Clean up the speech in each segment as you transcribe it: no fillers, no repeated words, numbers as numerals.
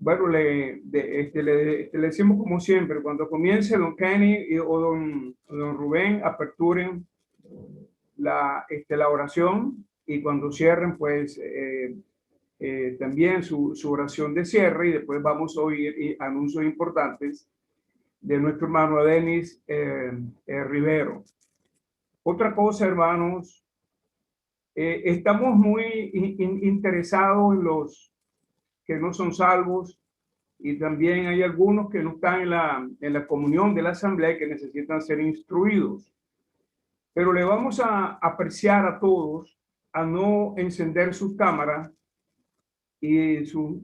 bueno, le decimos como siempre, cuando comience don Kenny o don Rubén, aperturen la oración, y cuando cierren, pues también su oración de cierre, y después vamos a oír anuncios importantes de nuestro hermano Denis Rivero. Otra cosa, hermanos, estamos muy interesados en los que no son salvos, y también hay algunos que no están en la comunión de la asamblea y que necesitan ser instruidos. Pero le vamos a apreciar a todos a no encender sus cámaras y sus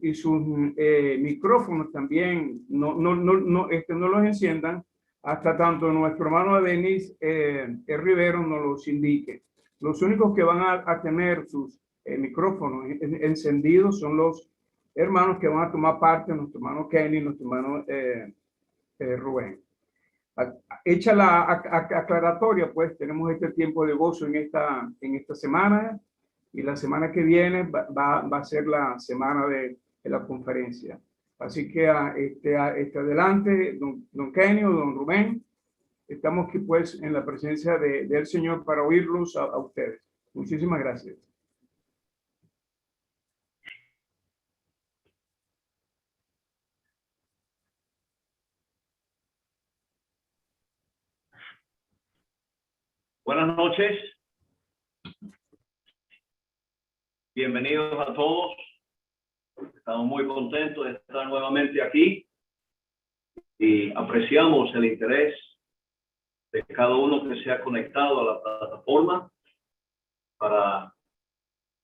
micrófonos también, no los enciendan hasta tanto nuestro hermano Denis Rivero nos los indique. Los únicos que van a tener sus micrófonos encendidos son los hermanos que van a tomar parte, nuestro hermano Kenny, nuestro hermano Rubén. Hecha la aclaratoria, pues tenemos este tiempo de gozo en esta semana, y la semana que viene va a ser la semana de la conferencia. Así que adelante, don Kenny o don Rubén, estamos aquí pues en la presencia del Señor para oírlos a ustedes. Muchísimas gracias. Buenas noches. Bienvenidos a todos. Estamos muy contentos de estar nuevamente aquí y apreciamos el interés de cada uno que se ha conectado a la plataforma para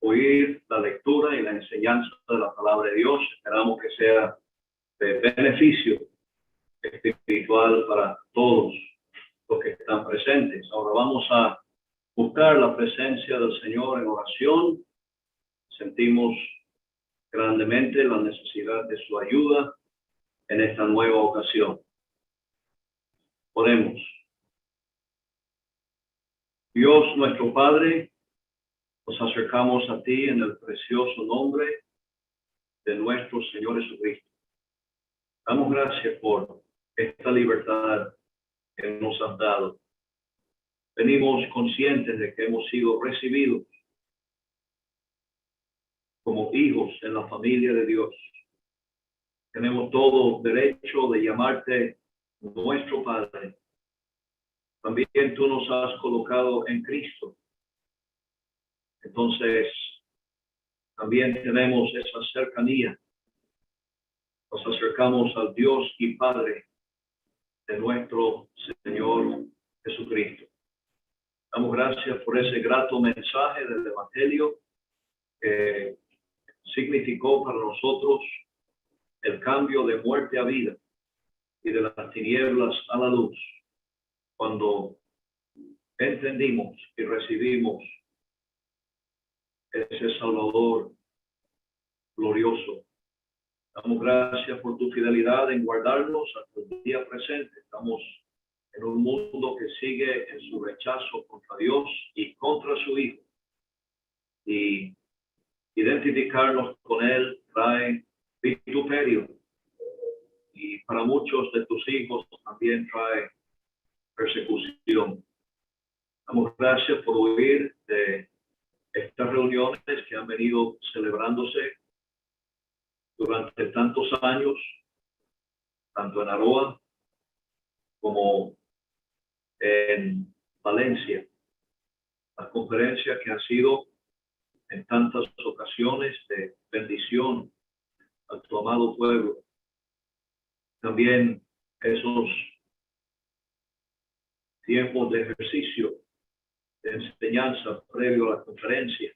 oír la lectura y la enseñanza de la palabra de Dios. Esperamos que sea de beneficio espiritual para todos los que están presentes. Ahora vamos a buscar la presencia del Señor en oración. Sentimos grandemente la necesidad de su ayuda en esta nueva ocasión. Oremos. Dios nuestro Padre, nos acercamos a ti en el precioso nombre de nuestro Señor Jesucristo. Damos gracias por esta libertad que nos has dado. Venimos conscientes de que hemos sido recibidos como hijos en la familia de Dios. Tenemos todo derecho de llamarte nuestro Padre. También tú nos has colocado en Cristo. Entonces, también tenemos esa cercanía. Nos acercamos al Dios y Padre de nuestro Señor Jesucristo. Damos gracias por ese grato mensaje del Evangelio que significó para nosotros el cambio de muerte a vida y de las tinieblas a la luz, cuando entendimos y recibimos ese Salvador glorioso. Damos gracias por tu fidelidad en guardarnos hasta el día presente. Estamos en un mundo que sigue en su rechazo contra Dios y contra su Hijo. Y identificarnos con Él trae vituperio. Y para muchos de tus hijos también trae persecución. Damos gracias por oír de estas reuniones que han venido celebrándose durante tantos años, tanto en Aroa como en Valencia. Las conferencias que han sido en tantas ocasiones de bendición a tu amado pueblo. También esos tiempos de ejercicio, de enseñanza previo a la conferencia,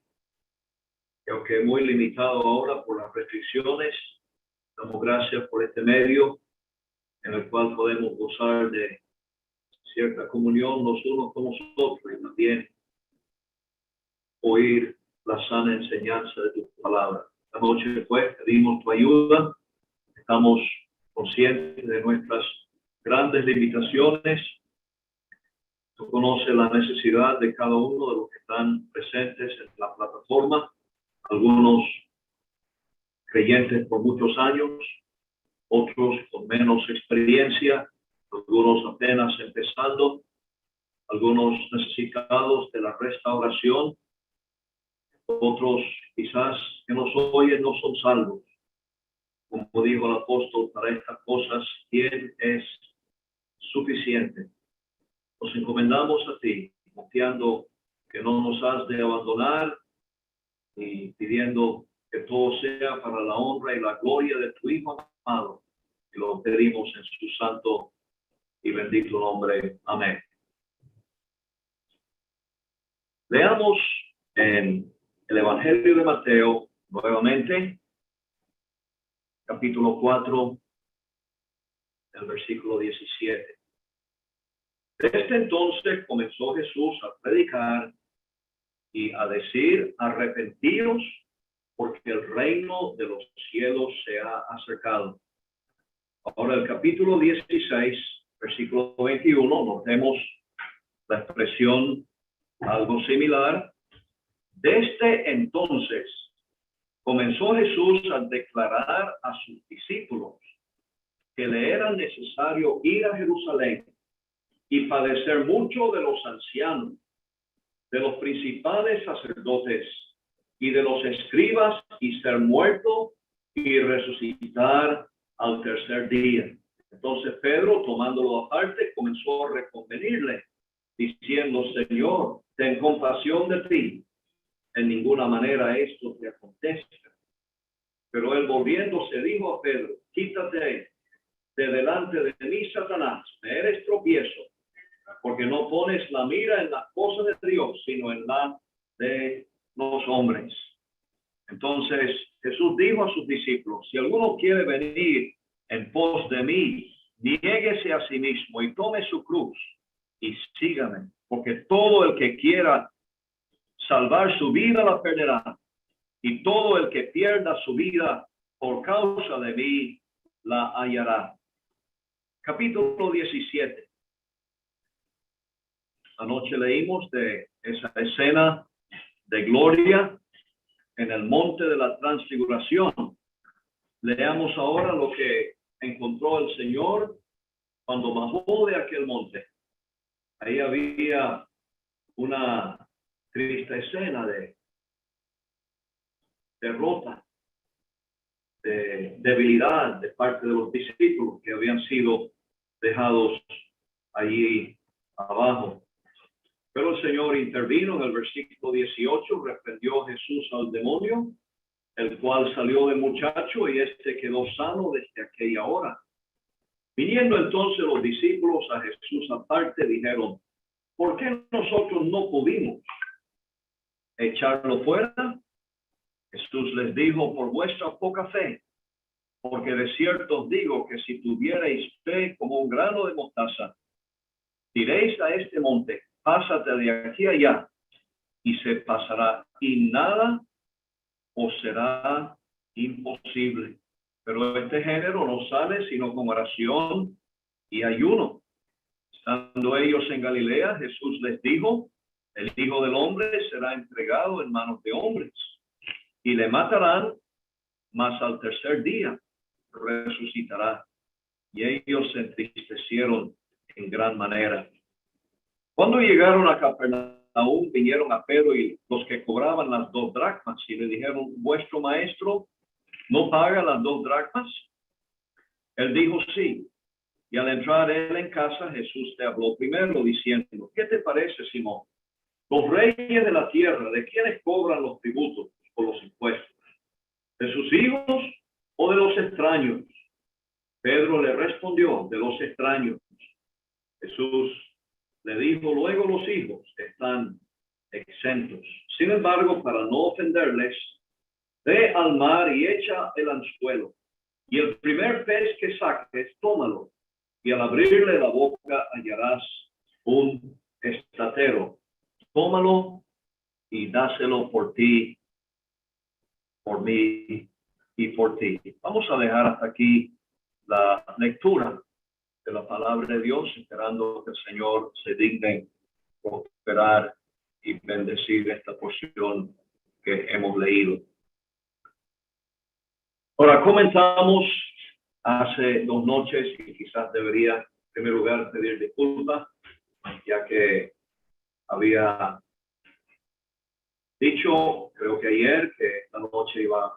que aunque muy limitado ahora por las restricciones, damos gracias por este medio en el cual podemos gozar de cierta comunión los unos con los otros y también oír la sana enseñanza de tu palabra. Esta noche pues pedimos tu ayuda. Estamos conscientes de nuestras grandes limitaciones. Tú conoces la necesidad de cada uno de los que están presentes en la plataforma, algunos creyentes por muchos años, otros con menos experiencia, algunos apenas empezando, algunos necesitados de la restauración, otros quizás que nos oyen no son salvos. Como dijo el apóstol, para estas cosas, ¿quién es suficiente? Nos encomendamos a ti, confiando que no nos has de abandonar y pidiendo que todo sea para la honra y la gloria de tu Hijo amado. Y lo pedimos en su santo y bendito nombre. Amén. Leamos en el Evangelio de Mateo nuevamente, capítulo 4, el versículo 17. Desde entonces comenzó Jesús a predicar y a decir: arrepentidos, porque el reino de los cielos se ha acercado. Ahora el capítulo 16, versículo 21, notemos la expresión algo similar. Desde entonces comenzó Jesús a declarar a sus discípulos que le era necesario ir a Jerusalén y padecer mucho de los ancianos, de los principales sacerdotes y de los escribas, y ser muerto y resucitar al tercer día. Entonces Pedro, tomándolo aparte, comenzó a reconvenirle, diciendo: Señor, ten compasión de ti, en ninguna manera esto te acontezca. Pero él, volviéndose, dijo a Pedro: quítate de delante de mí, Satanás, me eres tropiezo, porque no pones la mira en las cosas de Dios, sino en la de los hombres. Entonces Jesús dijo a sus discípulos: si alguno quiere venir en pos de mí, niéguese a sí mismo y tome su cruz y sígame, porque todo el que quiera salvar su vida la perderá, y todo el que pierda su vida por causa de mí la hallará. Capítulo 17. Anoche leímos de esa escena de gloria en el monte de la transfiguración. Leamos ahora lo que encontró el Señor cuando bajó de aquel monte. Ahí había una triste escena de derrota, de debilidad de parte de los discípulos que habían sido dejados allí abajo. Pero el Señor intervino. En el versículo 18, reprendió Jesús al demonio, el cual salió del muchacho, y éste quedó sano desde aquella hora. Viniendo entonces los discípulos a Jesús aparte, dijeron: ¿por qué nosotros no pudimos echarlo fuera? Jesús les dijo: por vuestra poca fe, porque de cierto os digo que si tuvierais fe como un grano de mostaza, diréis a este monte: pásate de aquí a allá, y se pasará, y nada os será imposible. Pero este género no sale sino con oración y ayuno. Estando ellos en Galilea, Jesús les dijo: el Hijo del Hombre será entregado en manos de hombres, y le matarán, mas al tercer día resucitará. Y ellos se entristecieron en gran manera. Cuando llegaron a Capernaum, vinieron a Pedro y los que cobraban las 2 dracmas, y le dijeron: ¿vuestro maestro no paga las 2 dracmas? Él dijo: sí. Y al entrar él en casa, Jesús le habló primero, diciendo: ¿qué te parece, Simón? Los reyes de la tierra, ¿de quiénes cobran los tributos o los impuestos? ¿De sus hijos o de los extraños? Pedro le respondió: de los extraños. Jesús le dijo: luego los hijos están exentos. Sin embargo, para no ofenderles, ve al mar y echa el anzuelo, y el primer pez que saques, tómalo, y al abrirle la boca hallarás un estatero. Tómalo y dáselo por ti, por mí y por ti. Vamos a dejar hasta aquí la lectura de la palabra de Dios, esperando que el Señor se digne prosperar y bendecir esta porción que hemos leído. Ahora comenzamos hace 2 noches y quizás debería en primer lugar pedir disculpas, ya que había dicho, creo que ayer, que esta noche iba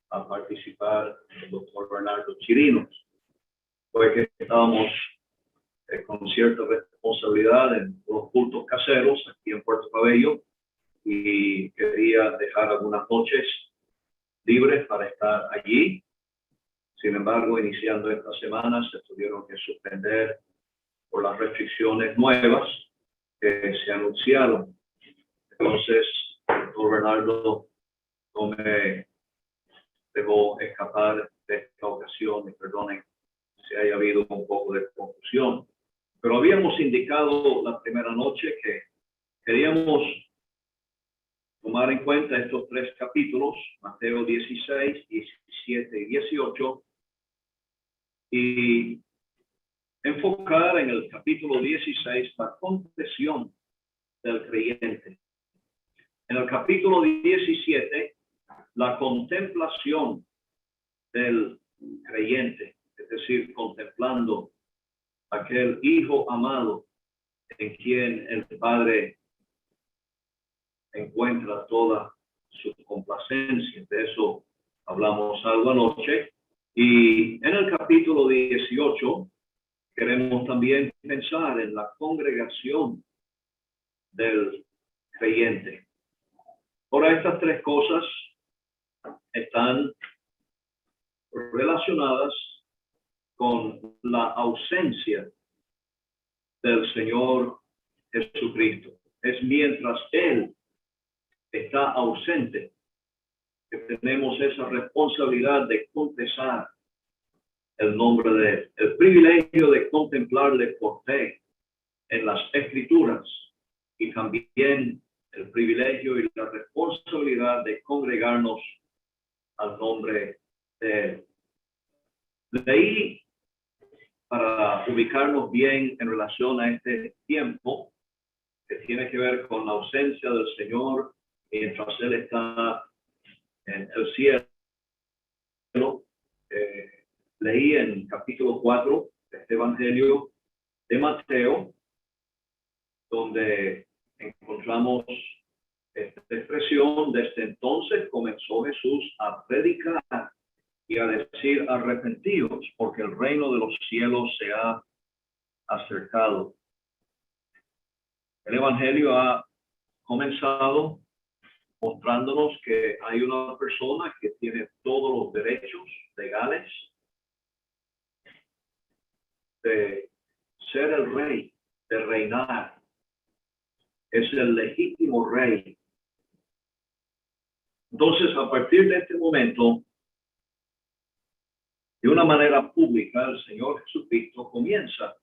a participar el doctor Bernardo Chirinos. Fue que estábamos con cierta responsabilidad en unos cultos caseros aquí en Puerto Cabello y quería dejar algunas noches libres para estar allí. Sin embargo, iniciando esta semana se tuvieron que suspender por las restricciones nuevas que se anunciaron. Entonces, el doctor Bernardo no me dejó escapar de esta ocasión, y perdonen si haya habido un poco de confusión. Pero habíamos indicado la primera noche que queríamos tomar en cuenta estos 3 capítulos, Mateo 16, 17 y 18, y enfocar en el capítulo 16 la confesión del creyente. En el capítulo 17, la contemplación del creyente, es decir, contemplando aquel hijo amado en quien el Padre encuentra toda su complacencia. De eso hablamos algo anoche. Y en el capítulo 18 queremos también pensar en la congregación del creyente. Ahora, estas 3 cosas están relacionadas con la ausencia del Señor Jesucristo. Es mientras Él está ausente que tenemos esa responsabilidad de confesar el nombre de Él. El privilegio de contemplarle por fe en las Escrituras y también el privilegio y la responsabilidad de congregarnos al nombre de Él. Leí, para ubicarnos bien en relación a este tiempo que tiene que ver con la ausencia del Señor mientras Él está en el cielo, leí en capítulo 4 de este Evangelio de Mateo, donde encontramos esta expresión: desde entonces comenzó Jesús a predicar y a decir: arrepentíos, porque el reino de los cielos se ha acercado. El Evangelio ha comenzado mostrándonos que hay una persona que tiene todos los derechos legales de ser el rey, de reinar. Es el legítimo rey. Entonces, a partir de este momento, de una manera pública, el Señor Jesucristo comienza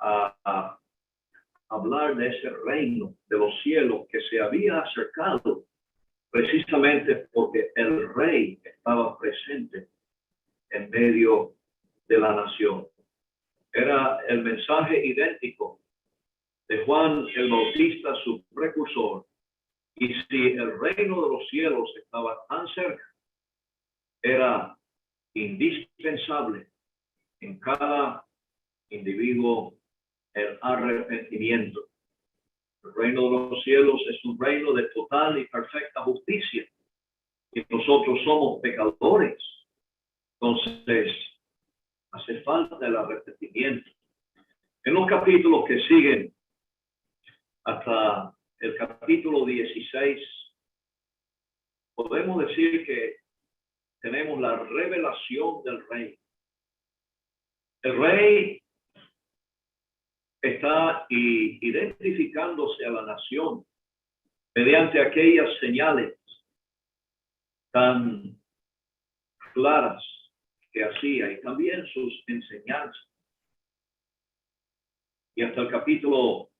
a hablar de ese reino de los cielos que se había acercado, precisamente porque el rey estaba presente en medio de la nación. Era el mensaje idéntico de Juan el Bautista, su precursor. Y si el reino de los cielos estaba tan cerca, era indispensable en cada individuo el arrepentimiento. El reino de los cielos es un reino de total y perfecta justicia. Y nosotros somos pecadores. Entonces, hace falta el arrepentimiento. En los capítulos que siguen, hasta el capítulo 16, podemos decir que tenemos la revelación del rey. El rey está identificándose a la nación mediante aquellas señales tan claras que hacía y también sus enseñanzas. Y hasta el capítulo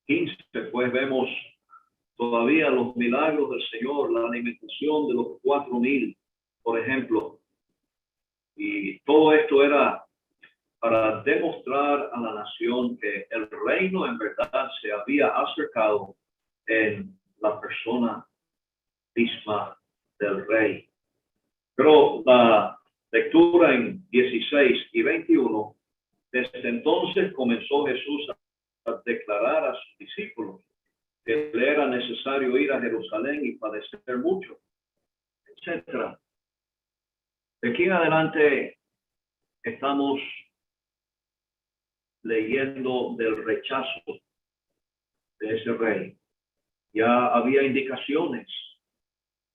15, pues vemos todavía los milagros del Señor, la alimentación de los 4,000, por ejemplo. Y todo esto era para demostrar a la nación que el reino en verdad se había acercado en la persona misma del rey. Pero la lectura en 16 y 21, desde entonces comenzó Jesús a declarar a sus discípulos que le era necesario ir a Jerusalén y padecer mucho, etcétera. De aquí en adelante estamos leyendo del rechazo de ese rey. Ya había indicaciones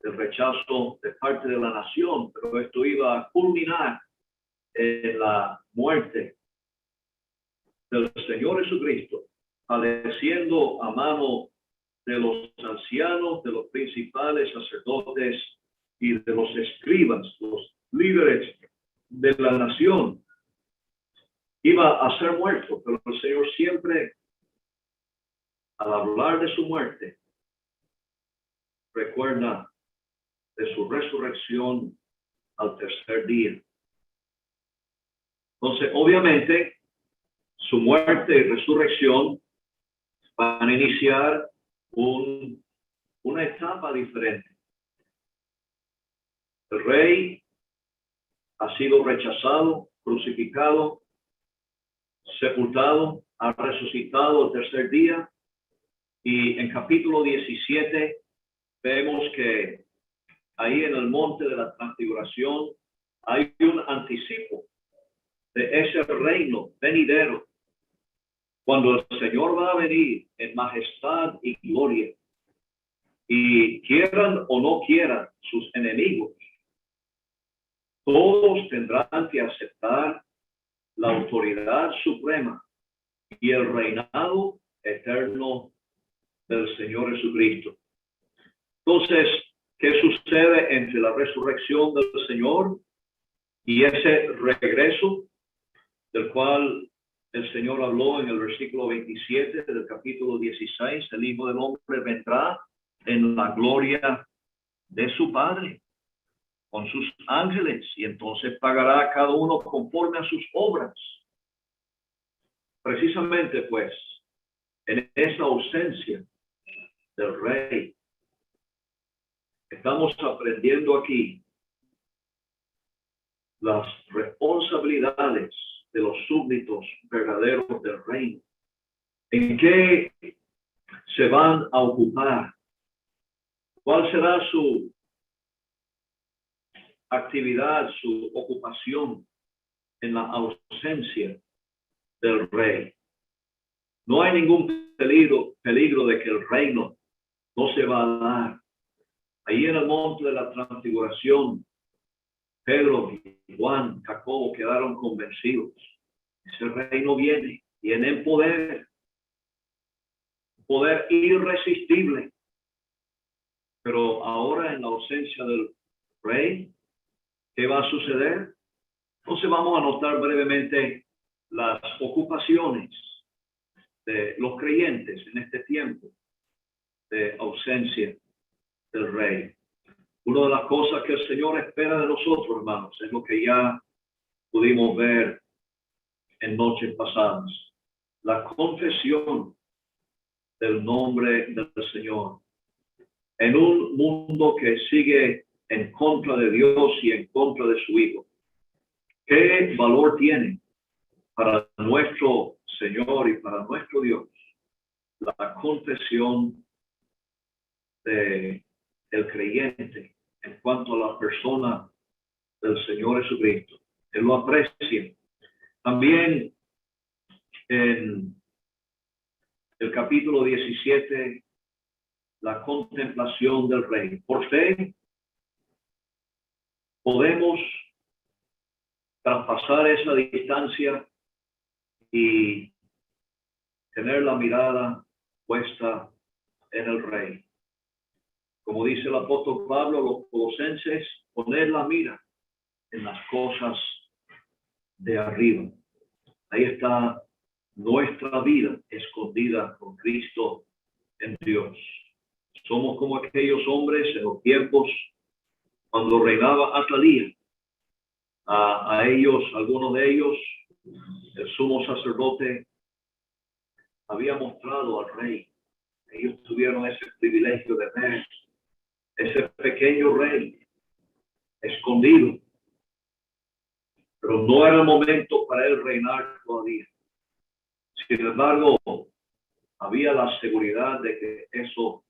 del rechazo de parte de la nación, pero esto iba a culminar en la muerte del Señor Jesucristo, padeciendo a mano de los ancianos, de los principales sacerdotes y de los escribas, los líderes de la nación. Iba a ser muerto, pero el Señor siempre, al hablar de su muerte, recuerda de su resurrección al tercer día. Entonces, obviamente, su muerte y resurrección van a iniciar una etapa diferente. El rey ha sido rechazado, crucificado, sepultado, ha resucitado el tercer día, y en capítulo 17 vemos que ahí en el monte de la transfiguración hay un anticipo de ese reino venidero, cuando el Señor va a venir en majestad y gloria, y quieran o no quieran sus enemigos, todos tendrán que aceptar la autoridad suprema y el reinado eterno del Señor Jesucristo. Entonces, ¿qué sucede entre la resurrección del Señor y ese regreso del cual el Señor habló en el versículo 27 del capítulo 16? El Hijo del Hombre vendrá en la gloria de su Padre con sus ángeles, y entonces pagará a cada uno conforme a sus obras. Precisamente, pues, en esa ausencia del rey, estamos aprendiendo aquí las responsabilidades de los súbditos verdaderos del reino. ¿En qué se van a ocupar? ¿Cuál será su actividad, su ocupación en la ausencia del rey? No hay ningún peligro de que el reino no se va a dar. Ahí en el monte de la transfiguración, Pedro, Juan, Jacobo quedaron convencidos. Ese reino viene en poder irresistible. Pero ahora, en la ausencia del rey, ¿qué va a suceder? Entonces vamos a notar brevemente las ocupaciones de los creyentes en este tiempo de ausencia del rey. Una de las cosas que el Señor espera de nosotros, hermanos, es lo que ya pudimos ver en noches pasadas: la confesión del nombre del Señor. En un mundo que sigue en contra de Dios y en contra de su Hijo, ¿qué valor tiene para nuestro Señor y para nuestro Dios la confesión del creyente en cuanto a la persona del Señor Jesucristo? Él lo aprecia. También en el capítulo 17, la contemplación del rey. Por fe podemos traspasar esa distancia y tener la mirada puesta en el rey. Como dice el apóstol Pablo a los colosenses, poner la mira en las cosas de arriba. Ahí está nuestra vida escondida con Cristo en Dios. Somos como aquellos hombres en los tiempos cuando reinaba Atalía. A ellos, algunos de ellos, el sumo sacerdote había mostrado al rey. Ellos tuvieron ese privilegio de ver ese pequeño rey escondido, pero no era el momento para él reinar todavía. Sin embargo, había la seguridad de que eso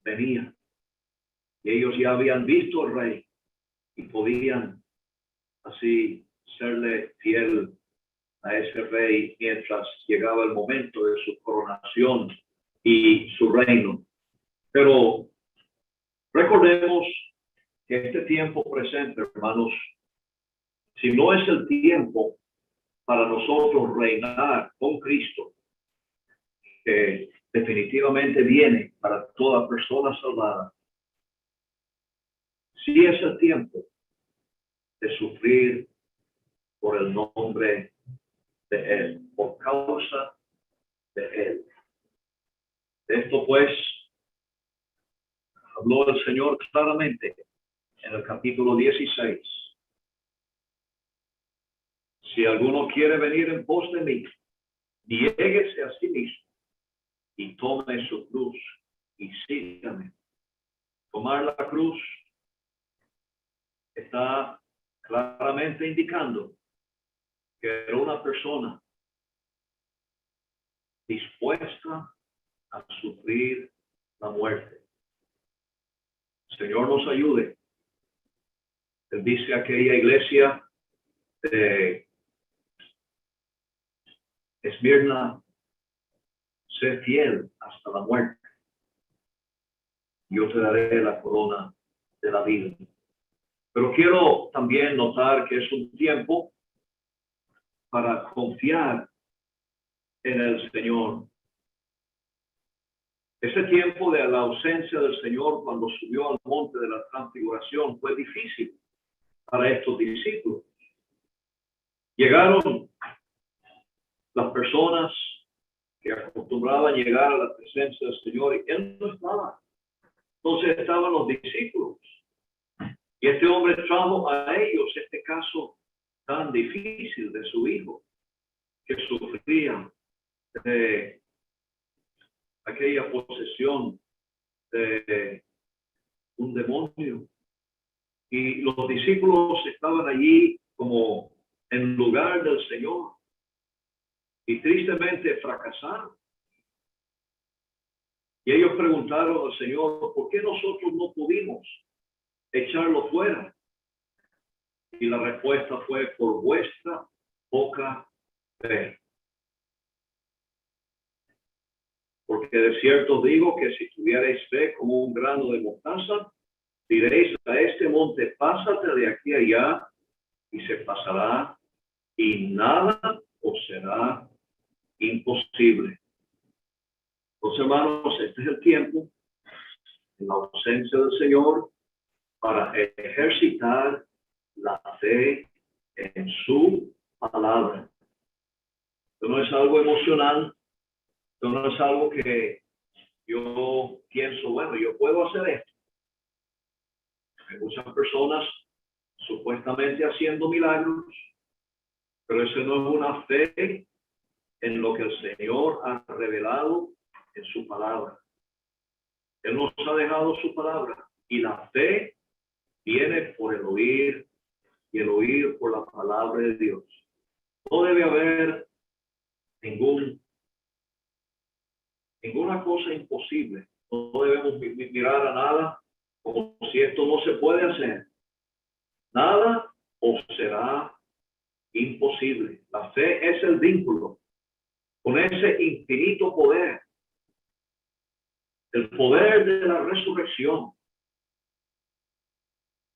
venía. Y ellos ya habían visto al rey y podían así serle fiel a ese rey mientras llegaba el momento de su coronación y su reino. Pero recordemos que este tiempo presente, hermanos, si no es el tiempo para nosotros reinar con Cristo, que definitivamente viene para toda persona salvada, sí es el tiempo de sufrir por el nombre de Él, por causa de Él. De esto pues habló el Señor claramente en el capítulo 16. Si alguno quiere venir en pos de mí, niéguese a sí mismo y tome su cruz y sígame. Tomar la cruz está claramente indicando que era una persona dispuesta a sufrir la muerte. El Señor nos ayude. Él dice a aquella iglesia de Esmirna, sé fiel hasta la muerte. Yo te daré la corona de la vida. Pero quiero también notar que es un tiempo para confiar en el Señor. Ese tiempo de la ausencia del Señor cuando subió al monte de la transfiguración fue difícil para estos discípulos. Llegaron las personas que acostumbraban llegar a la presencia del Señor y Él no estaba. Entonces estaban los discípulos. Y este hombre trajo a ellos este caso tan difícil de su hijo, que sufría de aquella posesión de un demonio. Y los discípulos estaban allí como en lugar del Señor. Y tristemente fracasaron. Y ellos preguntaron al Señor, ¿por qué nosotros no pudimos echarlo fuera? Y la respuesta fue, por vuestra poca fe. Porque de cierto digo que si tuvierais fe como un grano de mostaza, diréis a este monte, pásate de aquí a allá, y se pasará, y nada os será imposible. Entonces, hermanos, este es el tiempo, en la ausencia del Señor, para ejercitar la fe en su palabra. Esto no es algo emocional, esto no es algo que yo pienso, bueno, yo puedo hacer esto. Hay muchas personas supuestamente haciendo milagros, pero eso no es una fe en lo que el Señor ha revelado en su palabra. Él nos ha dejado su palabra y la fe viene por el oír y el oír por la palabra de Dios. No debe haber ninguna cosa imposible. No debemos mirar a nada como si esto no se puede hacer. Nada os será imposible. La fe es el vínculo con ese infinito poder. El poder de la resurrección.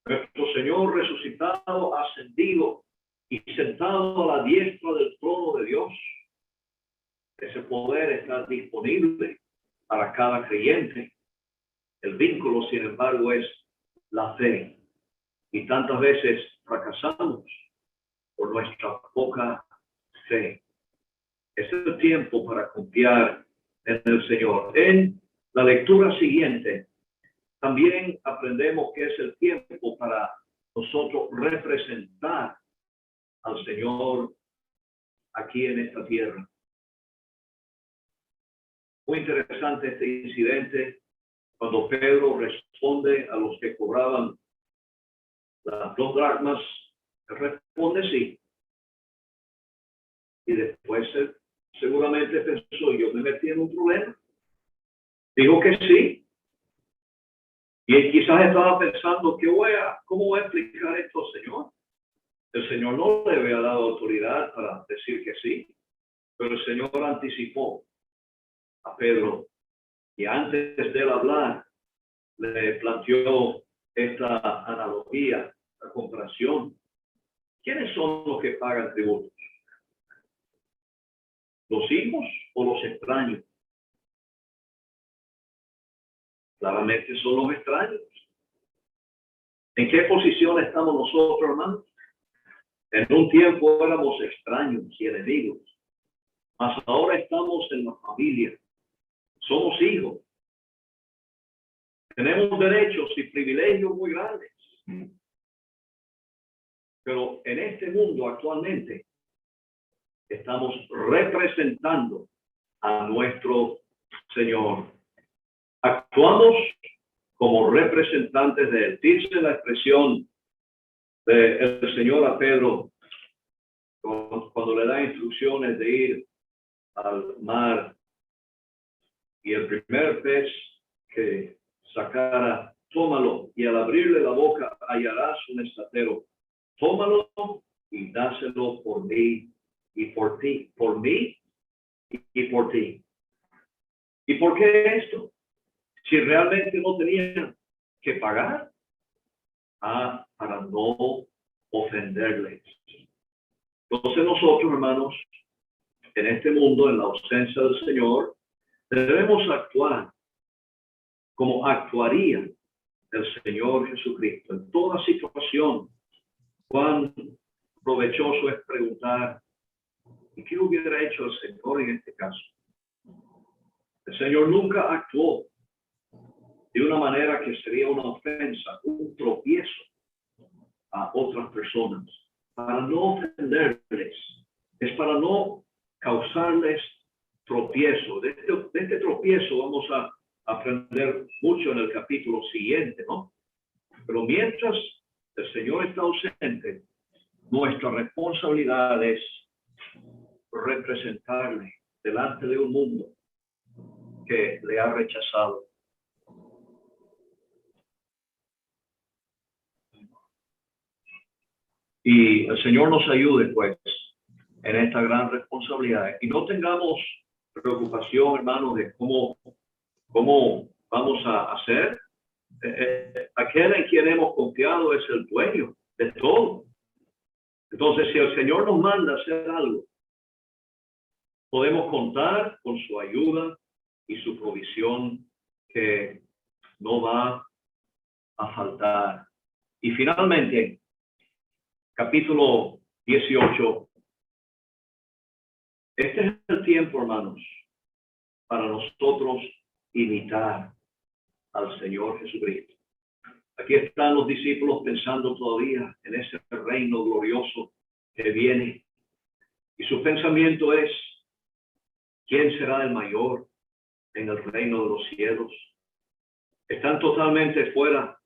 Nuestro Señor resucitado, ascendido y sentado a la diestra del trono de Dios. Ese poder está disponible para cada creyente. El vínculo, sin embargo, es la fe. Y tantas veces fracasamos por nuestra poca fe. Es el tiempo para confiar en el Señor. En la lectura siguiente, también aprendemos que es el tiempo para nosotros representar al Señor aquí en esta tierra. Muy interesante este incidente cuando Pedro responde a los que cobraban las 2 dracmas, él responde sí. Y después él seguramente pensó, yo me metí en un problema. Dijo que sí. Y él quizás estaba pensando, ¿cómo voy a explicar esto, Señor? El Señor no le había dado autoridad para decir que sí, pero el Señor anticipó a Pedro y antes de él hablar, le planteó esta analogía, la comparación. ¿Quiénes son los que pagan tributos? ¿Los hijos o los extraños? Claramente son los extraños. ¿En qué posición estamos nosotros, hermanos? En un tiempo éramos extraños y enemigos, mas ahora estamos en la familia. Somos hijos. Tenemos derechos y privilegios muy grandes. Pero en este mundo actualmente estamos representando a nuestro Señor. Actuamos como representantes de Él. Dice la expresión del Señor a Pedro cuando le da instrucciones de ir al mar y el primer pez que sacara, tómalo y al abrirle la boca hallarás un estratero. Tómalo y dáselo por mí y por ti, por mí y por ti. ¿Y por qué esto? Si realmente no tenían que pagar, para no ofenderles. Entonces nosotros, hermanos, en este mundo, en la ausencia del Señor, debemos actuar como actuaría el Señor Jesucristo. En toda situación, cuán provechoso es preguntar, ¿y qué hubiera hecho el Señor en este caso? El Señor nunca actuó de una manera que sería una ofensa, un tropiezo a otras personas, para no ofenderles, es para no causarles tropiezo. De este tropiezo vamos a aprender mucho en el capítulo siguiente, ¿no? Pero mientras el Señor está ausente, nuestra responsabilidad es representarle delante de un mundo que le ha rechazado. Y el Señor nos ayude, pues, en esta gran responsabilidad. Y no tengamos preocupación, hermanos, de cómo vamos a hacer. Aquel en quien hemos confiado es el dueño de todo. Entonces, si el Señor nos manda a hacer algo, podemos contar con su ayuda y su provisión que no va a faltar. Y finalmente, capítulo 18. Este es el tiempo, hermanos, para nosotros imitar al Señor Jesucristo. Aquí están los discípulos pensando todavía en ese reino glorioso que viene. Y su pensamiento es, ¿quién será el mayor en el reino de los cielos? Están totalmente fuera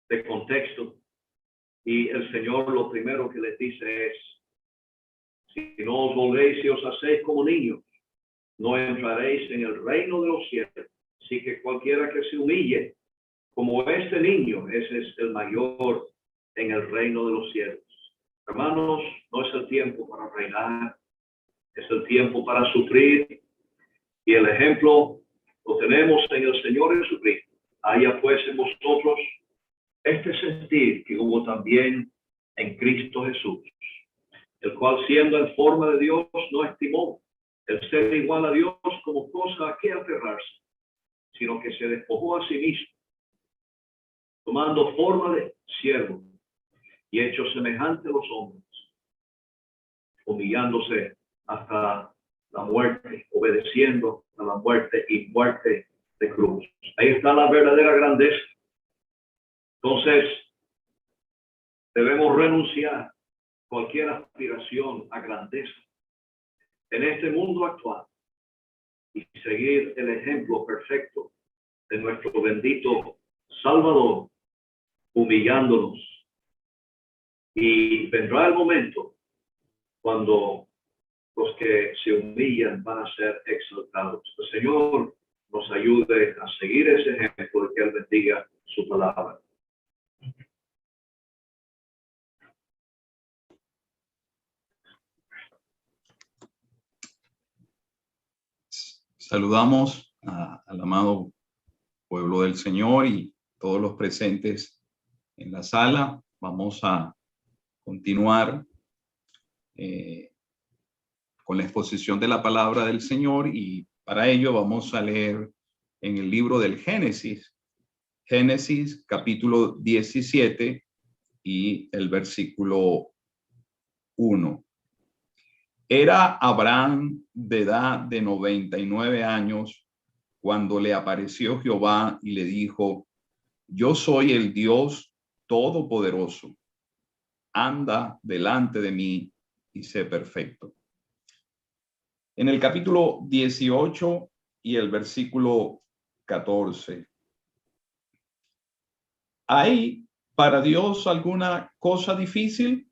de contexto. Y el Señor lo primero que les dice es, si no os volvéis y os hacéis como niños, no entraréis en el reino de los cielos. Así que cualquiera que se humille como este niño, ese es el mayor en el reino de los cielos. Hermanos, no es el tiempo para reinar, es el tiempo para sufrir. Y el ejemplo lo tenemos en el Señor Jesucristo. Haya pues en vosotros este sentir que hubo también en Cristo Jesús, el cual siendo en forma de Dios no estimó el ser igual a Dios como cosa a que aferrarse, sino que se despojó a sí mismo, tomando forma de siervo y hecho semejante a los hombres, humillándose hasta la muerte, obedeciendo a la muerte y muerte de cruz. Ahí está la verdadera grandeza. Entonces, debemos renunciar cualquier aspiración a grandeza en este mundo actual y seguir el ejemplo perfecto de nuestro bendito Salvador, humillándonos Y vendrá el momento cuando los que se humillan van a ser exaltados. El Señor nos ayude a seguir ese ejemplo y que Él bendiga su palabra. Saludamos al amado pueblo del Señor y todos los presentes en la sala. Vamos a continuar con la exposición de la palabra del Señor, y para ello vamos a leer en el libro del Génesis, Génesis capítulo 17 y el versículo 1. Era Abraham de edad de 99 años cuando le apareció Jehová y le dijo: yo soy el Dios Todopoderoso. Anda delante de mí y sé perfecto. En el capítulo 18 y el versículo 14. ¿Hay para Dios alguna cosa difícil?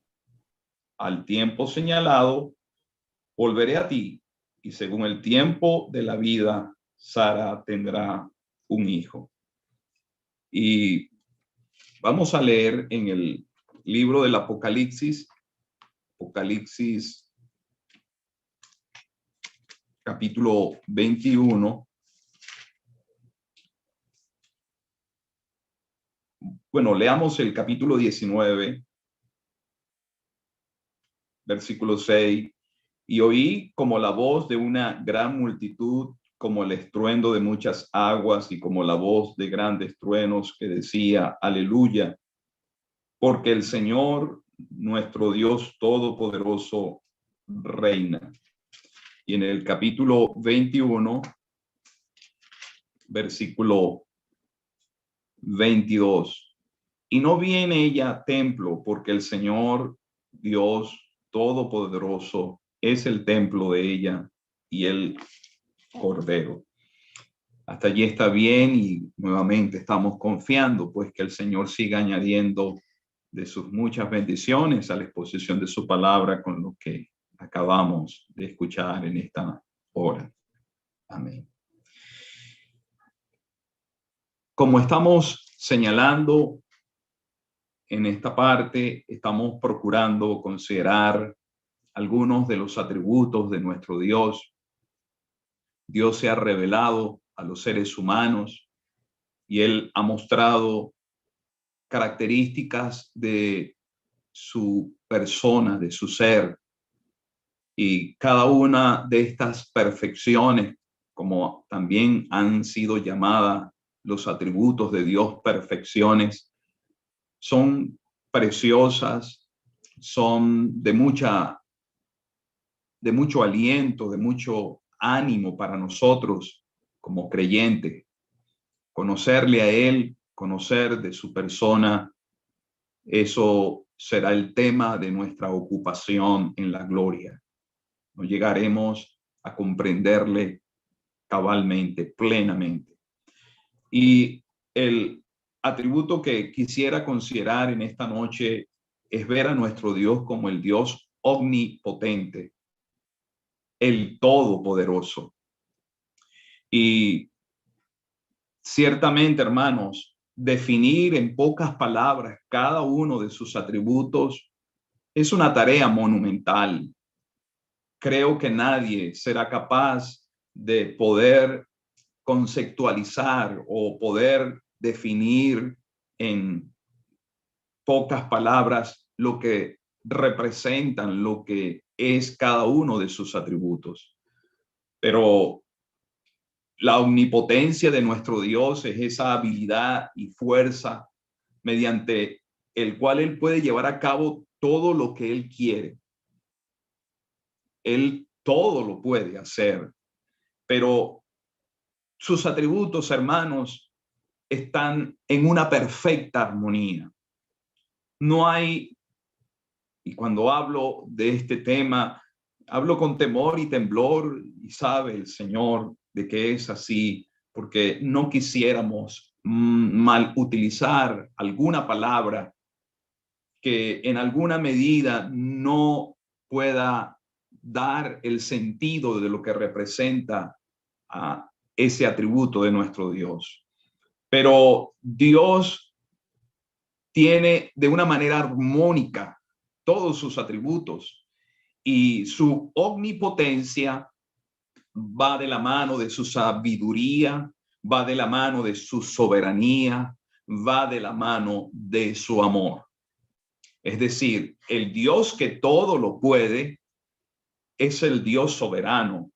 Al tiempo señalado volveré a ti, y según el tiempo de la vida, Sara tendrá un hijo. Y vamos a leer en el libro del Apocalipsis, Apocalipsis capítulo 21. Bueno, leamos el capítulo 19, versículo 6. Y oí como la voz de una gran multitud, como el estruendo de muchas aguas y como la voz de grandes truenos, que decía: aleluya, porque el Señor, nuestro Dios Todopoderoso, reina. Y en el capítulo 21, versículo 22. Y no vi en ella templo, porque el Señor Dios Todopoderoso es el templo de ella y el Cordero. Hasta allí está bien, y nuevamente estamos confiando pues que el Señor siga añadiendo de sus muchas bendiciones a la exposición de su palabra con lo que acabamos de escuchar en esta hora. Amén. Como estamos señalando en esta parte, estamos procurando considerar algunos de los atributos de nuestro Dios. Dios se ha revelado a los seres humanos y Él ha mostrado características de su persona, de su ser. Y cada una de estas perfecciones, como también han sido llamadas los atributos de Dios, perfecciones, son preciosas, son de mucho aliento, de mucho ánimo para nosotros como creyentes. Conocerle a Él, conocer de su persona, eso será el tema de nuestra ocupación en la gloria. No llegaremos a comprenderle cabalmente, plenamente. Y el atributo que quisiera considerar en esta noche es ver a nuestro Dios como el Dios omnipotente, el Todopoderoso. Y ciertamente, hermanos, definir en pocas palabras cada uno de sus atributos es una tarea monumental. Creo que nadie será capaz de poder conceptualizar o poder definir en pocas palabras lo que representan, lo que es cada uno de sus atributos. Pero la omnipotencia de nuestro Dios es esa habilidad y fuerza mediante el cual Él puede llevar a cabo todo lo que Él quiere. Él todo lo puede hacer, pero sus atributos, hermanos, están en una perfecta armonía. No hay, y cuando hablo de este tema, hablo con temor y temblor, y sabe el Señor de que es así, porque no quisiéramos mal utilizar alguna palabra que en alguna medida no pueda dar el sentido de lo que representa a ese atributo de nuestro Dios. Pero Dios tiene de una manera armónica todos sus atributos y su omnipotencia va de la mano de su sabiduría, va de la mano de su soberanía, va de la mano de su amor. Es decir, el Dios que todo lo puede es el Dios soberano,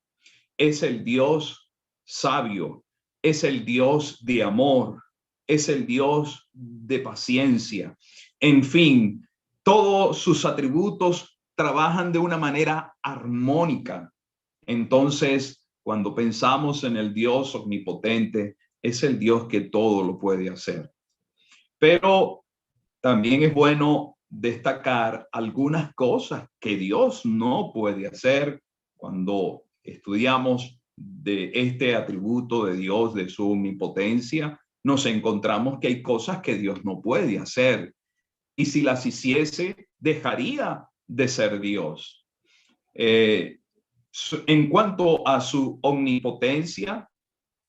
es el Dios sabio, es el Dios de amor, es el Dios de paciencia. En fin, todos sus atributos trabajan de una manera armónica. Entonces, cuando pensamos en el Dios omnipotente, es el Dios que todo lo puede hacer. Pero también es bueno destacar algunas cosas que Dios no puede hacer. Cuando estudiamos de este atributo de Dios, de su omnipotencia, nos encontramos que hay cosas que Dios no puede hacer. Y si las hiciese, dejaría de ser Dios. En cuanto a su omnipotencia,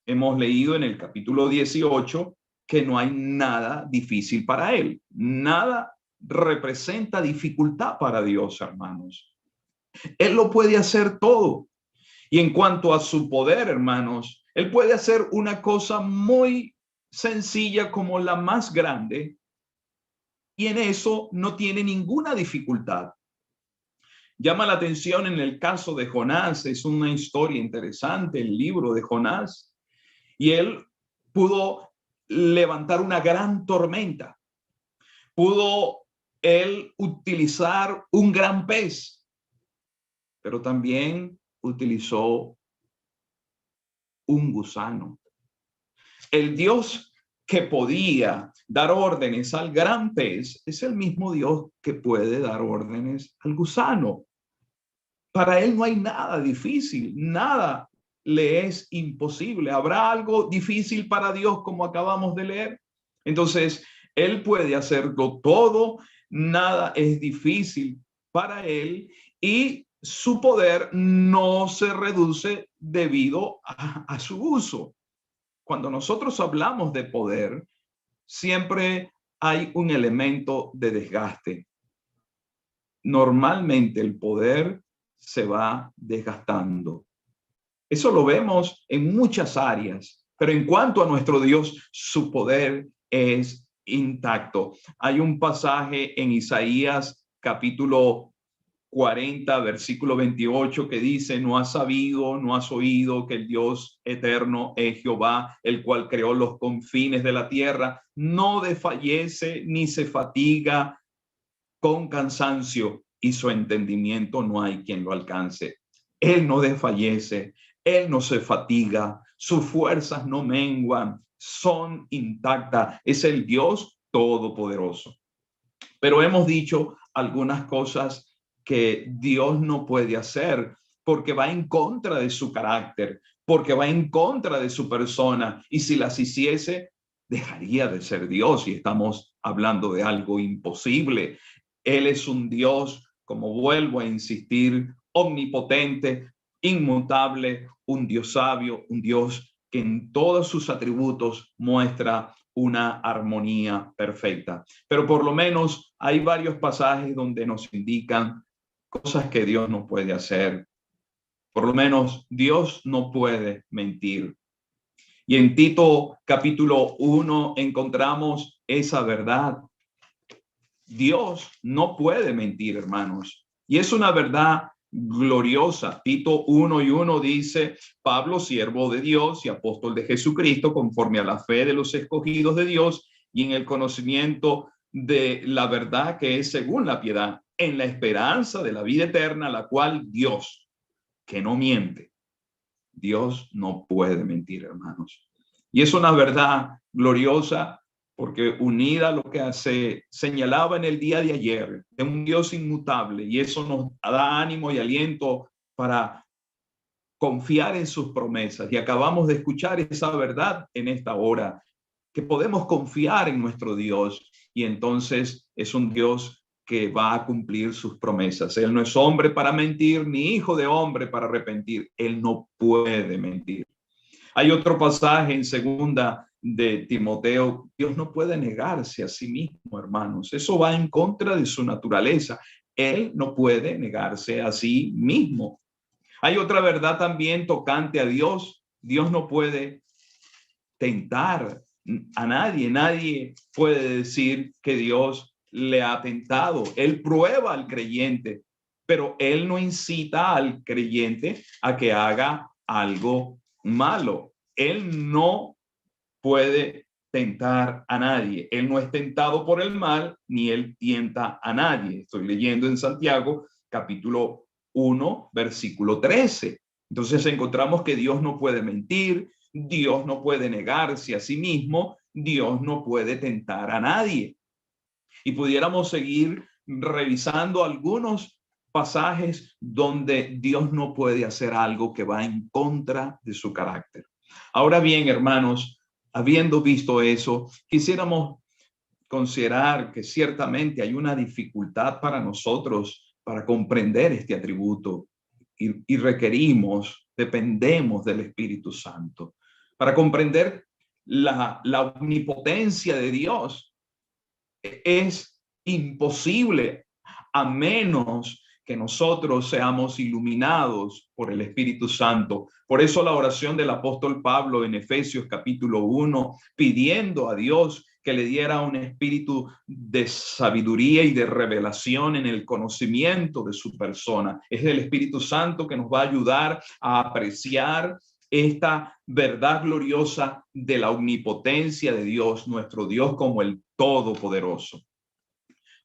hemos leído en el capítulo 18 que no hay nada difícil para él. Nada representa dificultad para Dios, hermanos. Él lo puede hacer todo. Y en cuanto a su poder, hermanos, él puede hacer una cosa muy sencilla como la más grande, y en eso no tiene ninguna dificultad. Llama la atención en el caso de Jonás, es una historia interesante, el libro de Jonás, y él pudo levantar una gran tormenta, pudo él utilizar un gran pez, pero también utilizó un gusano. El Dios que podía dar órdenes al gran pez es el mismo Dios que puede dar órdenes al gusano. Para él no hay nada difícil, nada le es imposible. ¿Habrá algo difícil para Dios como acabamos de leer? Entonces, él puede hacerlo todo, nada es difícil para él y su poder no se reduce debido a su uso. Cuando nosotros hablamos de poder, siempre hay un elemento de desgaste. Normalmente el poder se va desgastando. Eso lo vemos en muchas áreas, pero en cuanto a nuestro Dios, su poder es intacto. Hay un pasaje en Isaías capítulo 40, versículo 28, que dice: no has sabido, no has oído que el Dios eterno es Jehová, el cual creó los confines de la tierra, no desfallece ni se fatiga con cansancio, y su entendimiento no hay quien lo alcance. Él no desfallece, él no se fatiga, sus fuerzas no menguan, son intactas. Es el Dios todopoderoso. Pero hemos dicho algunas cosas que Dios no puede hacer porque va en contra de su carácter, porque va en contra de su persona, y si las hiciese, dejaría de ser Dios, y estamos hablando de algo imposible. Él es un Dios, como vuelvo a insistir, omnipotente, inmutable, un Dios sabio, un Dios que en todos sus atributos muestra una armonía perfecta. Pero por lo menos hay varios pasajes donde nos indican cosas que Dios no puede hacer. Por lo menos Dios no puede mentir. Y en Tito capítulo 1 encontramos esa verdad. Dios no puede mentir, hermanos. Y es una verdad gloriosa. Tito 1:1 dice: Pablo, siervo de Dios y apóstol de Jesucristo, conforme a la fe de los escogidos de Dios y en el conocimiento de la verdad que es según la piedad, en la esperanza de la vida eterna, la cual Dios, que no miente, Dios no puede mentir, hermanos. Y es una verdad gloriosa, porque unida a lo que se señalaba en el día de ayer, de un Dios inmutable, y eso nos da ánimo y aliento para confiar en sus promesas. Y acabamos de escuchar esa verdad en esta hora, que podemos confiar en nuestro Dios, y entonces es un Dios que va a cumplir sus promesas. Él no es hombre para mentir, ni hijo de hombre para arrepentir. Él no puede mentir. Hay otro pasaje en segunda de Timoteo. Dios no puede negarse a sí mismo, hermanos. Eso va en contra de su naturaleza. Él no puede negarse a sí mismo. Hay otra verdad también tocante a Dios. Dios no puede tentar a nadie. Nadie puede decir que Dios le ha tentado. Él prueba al creyente, pero él no incita al creyente a que haga algo malo. Él no puede tentar a nadie. Él no es tentado por el mal, ni él tienta a nadie. Estoy leyendo en Santiago, capítulo 1, versículo 13. Entonces encontramos que Dios no puede mentir, Dios no puede negarse a sí mismo, Dios no puede tentar a nadie. Y pudiéramos seguir revisando algunos pasajes donde Dios no puede hacer algo que va en contra de su carácter. Ahora bien, hermanos, habiendo visto eso, quisiéramos considerar que ciertamente hay una dificultad para nosotros para comprender este atributo y requerimos, dependemos del Espíritu Santo para comprender la omnipotencia de Dios. Es imposible a menos que nosotros seamos iluminados por el Espíritu Santo. Por eso la oración del apóstol Pablo en Efesios capítulo 1, pidiendo a Dios que le diera un espíritu de sabiduría y de revelación en el conocimiento de su persona. Es el Espíritu Santo que nos va a ayudar a apreciar esta verdad gloriosa de la omnipotencia de Dios, nuestro Dios como el Todopoderoso.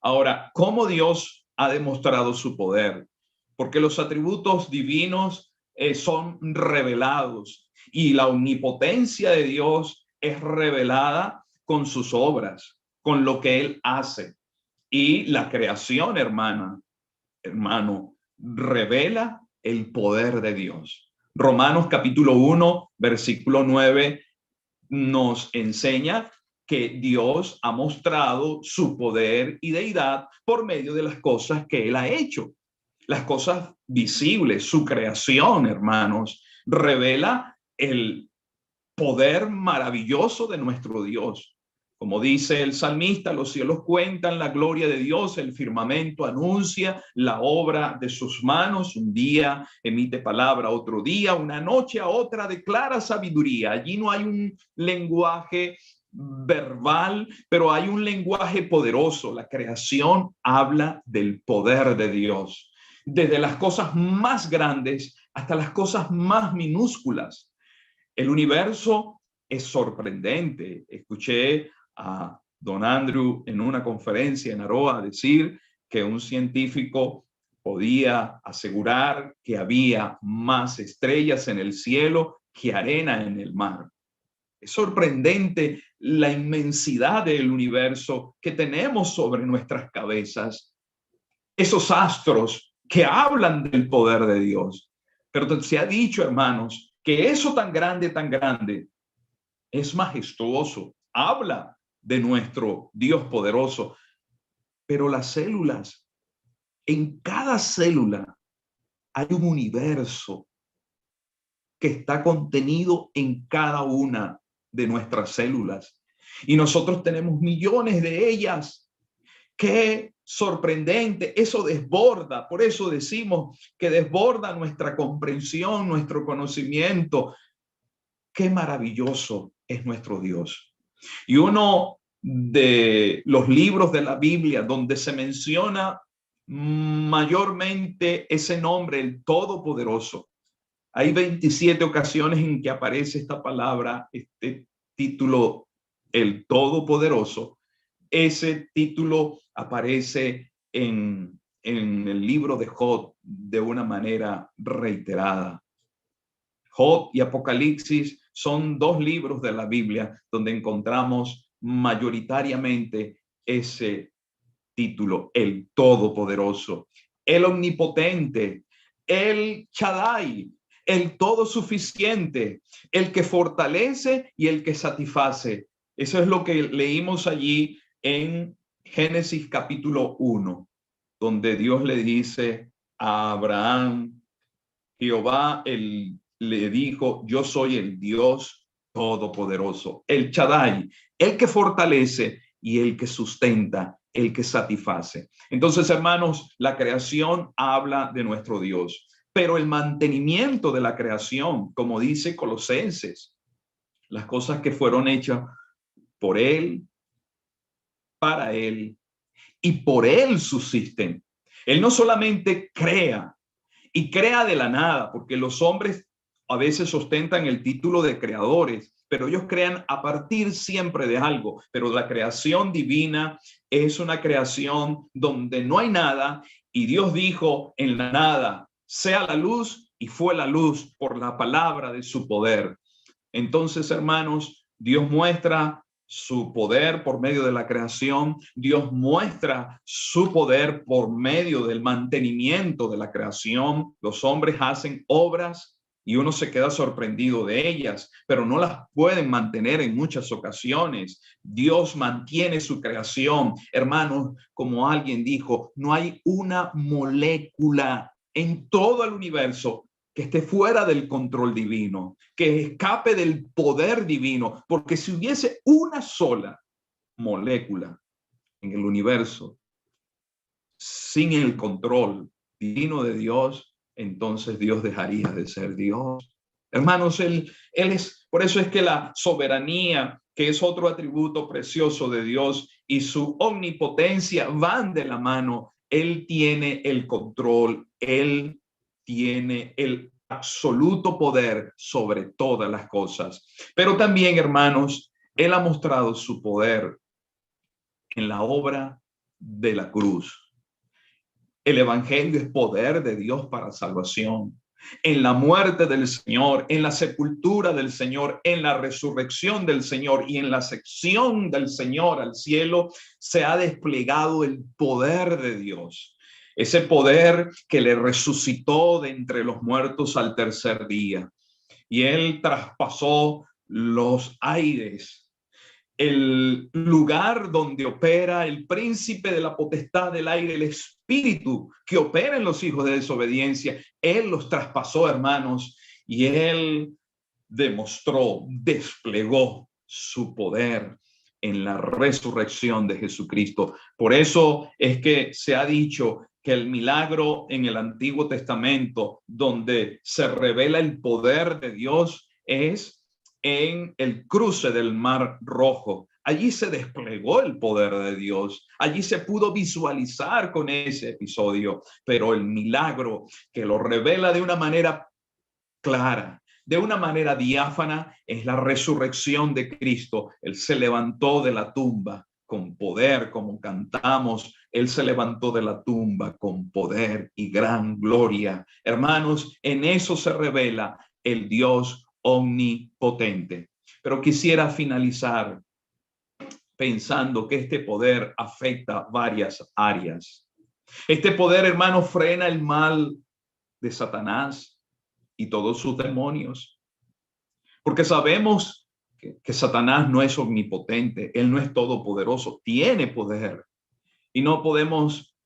Ahora, ¿cómo Dios ha demostrado su poder? Porque los atributos divinos son revelados y la omnipotencia de Dios es revelada con sus obras, con lo que Él hace. Y la creación, hermano, revela el poder de Dios. Romanos capítulo 1, versículo 9 nos enseña que Dios ha mostrado su poder y deidad por medio de las cosas que Él ha hecho. Las cosas visibles, su creación, hermanos, revela el poder maravilloso de nuestro Dios. Como dice el salmista, los cielos cuentan la gloria de Dios, el firmamento anuncia la obra de sus manos. Un día emite palabra, otro día, una noche a otra declara sabiduría. Allí no hay un lenguaje verbal, pero hay un lenguaje poderoso. La creación habla del poder de Dios, desde las cosas más grandes hasta las cosas más minúsculas. El universo es sorprendente. Escuché a don Andrew en una conferencia en Aroa decir que un científico podía asegurar que había más estrellas en el cielo que arena en el mar. Es sorprendente la inmensidad del universo que tenemos sobre nuestras cabezas. Esos astros que hablan del poder de Dios. Pero se ha dicho, hermanos, que eso tan grande es majestuoso. Habla de nuestro Dios poderoso. Pero las células, en cada célula hay un universo que está contenido en cada una de nuestras células. Y nosotros tenemos millones de ellas. Qué sorprendente, eso desborda. Por eso decimos que desborda nuestra comprensión, nuestro conocimiento. Qué maravilloso es nuestro Dios. Y uno de los libros de la Biblia donde se menciona mayormente ese nombre, el Todopoderoso. Hay 27 ocasiones en que aparece esta palabra, este título, el Todopoderoso. Ese título aparece en el libro de Job de una manera reiterada. Job y Apocalipsis son dos libros de la Biblia donde encontramos mayoritariamente ese título, el Todopoderoso, el Omnipotente, el Shaddai, el Todo Suficiente, el que fortalece y el que satisface. Eso es lo que leímos allí en Génesis capítulo 1. donde Dios le dice a Abraham, Jehová le dijo, yo soy el Dios todopoderoso, el Shaddai, el que fortalece y el que sustenta, el que satisface. Entonces, hermanos, la creación habla de nuestro Dios, pero el mantenimiento de la creación, como dice Colosenses, las cosas que fueron hechas por Él, para Él y por Él subsisten. Él no solamente crea y crea de la nada, porque los hombres a veces ostentan el título de creadores, pero ellos crean a partir siempre de algo. Pero la creación divina es una creación donde no hay nada y Dios dijo en la nada, sea la luz, y fue la luz por la palabra de su poder. Entonces, hermanos, Dios muestra su poder por medio de la creación. Dios muestra su poder por medio del mantenimiento de la creación. Los hombres hacen obras y uno se queda sorprendido de ellas, pero no las pueden mantener en muchas ocasiones. Dios mantiene su creación. Hermanos, como alguien dijo, no hay una molécula en todo el universo que esté fuera del control divino, que escape del poder divino, porque si hubiese una sola molécula en el universo sin el control divino de Dios, entonces Dios dejaría de ser Dios. Hermanos, él es, por eso es que la soberanía, que es otro atributo precioso de Dios, y su omnipotencia van de la mano. Él tiene el control, Él tiene el absoluto poder sobre todas las cosas. Pero también, hermanos, Él ha mostrado su poder en la obra de la cruz. El evangelio es poder de Dios para salvación. En la muerte del Señor, en la sepultura del Señor, en la resurrección del Señor y en la ascensión del Señor al cielo, se ha desplegado el poder de Dios. Ese poder que le resucitó de entre los muertos al tercer día. Y Él traspasó los aires, el lugar donde opera el príncipe de la potestad del aire, el espíritu que opera en los hijos de desobediencia. Él los traspasó, hermanos, y Él demostró, desplegó su poder en la resurrección de Jesucristo. Por eso es que se ha dicho que el milagro en el Antiguo Testamento, donde se revela el poder de Dios, es en el cruce del Mar Rojo. Allí se desplegó el poder de Dios. Allí se pudo visualizar con ese episodio, pero el milagro que lo revela de una manera clara, de una manera diáfana, es la resurrección de Cristo. Él se levantó de la tumba con poder, como cantamos. Él se levantó de la tumba con poder y gran gloria. Hermanos, en eso se revela el Dios omnipotente. Pero quisiera finalizar pensando que este poder afecta varias áreas. Este poder, hermano, frena el mal de Satanás y todos sus demonios. Porque sabemos que Satanás no es omnipotente, él no es todopoderoso, tiene poder y no podemos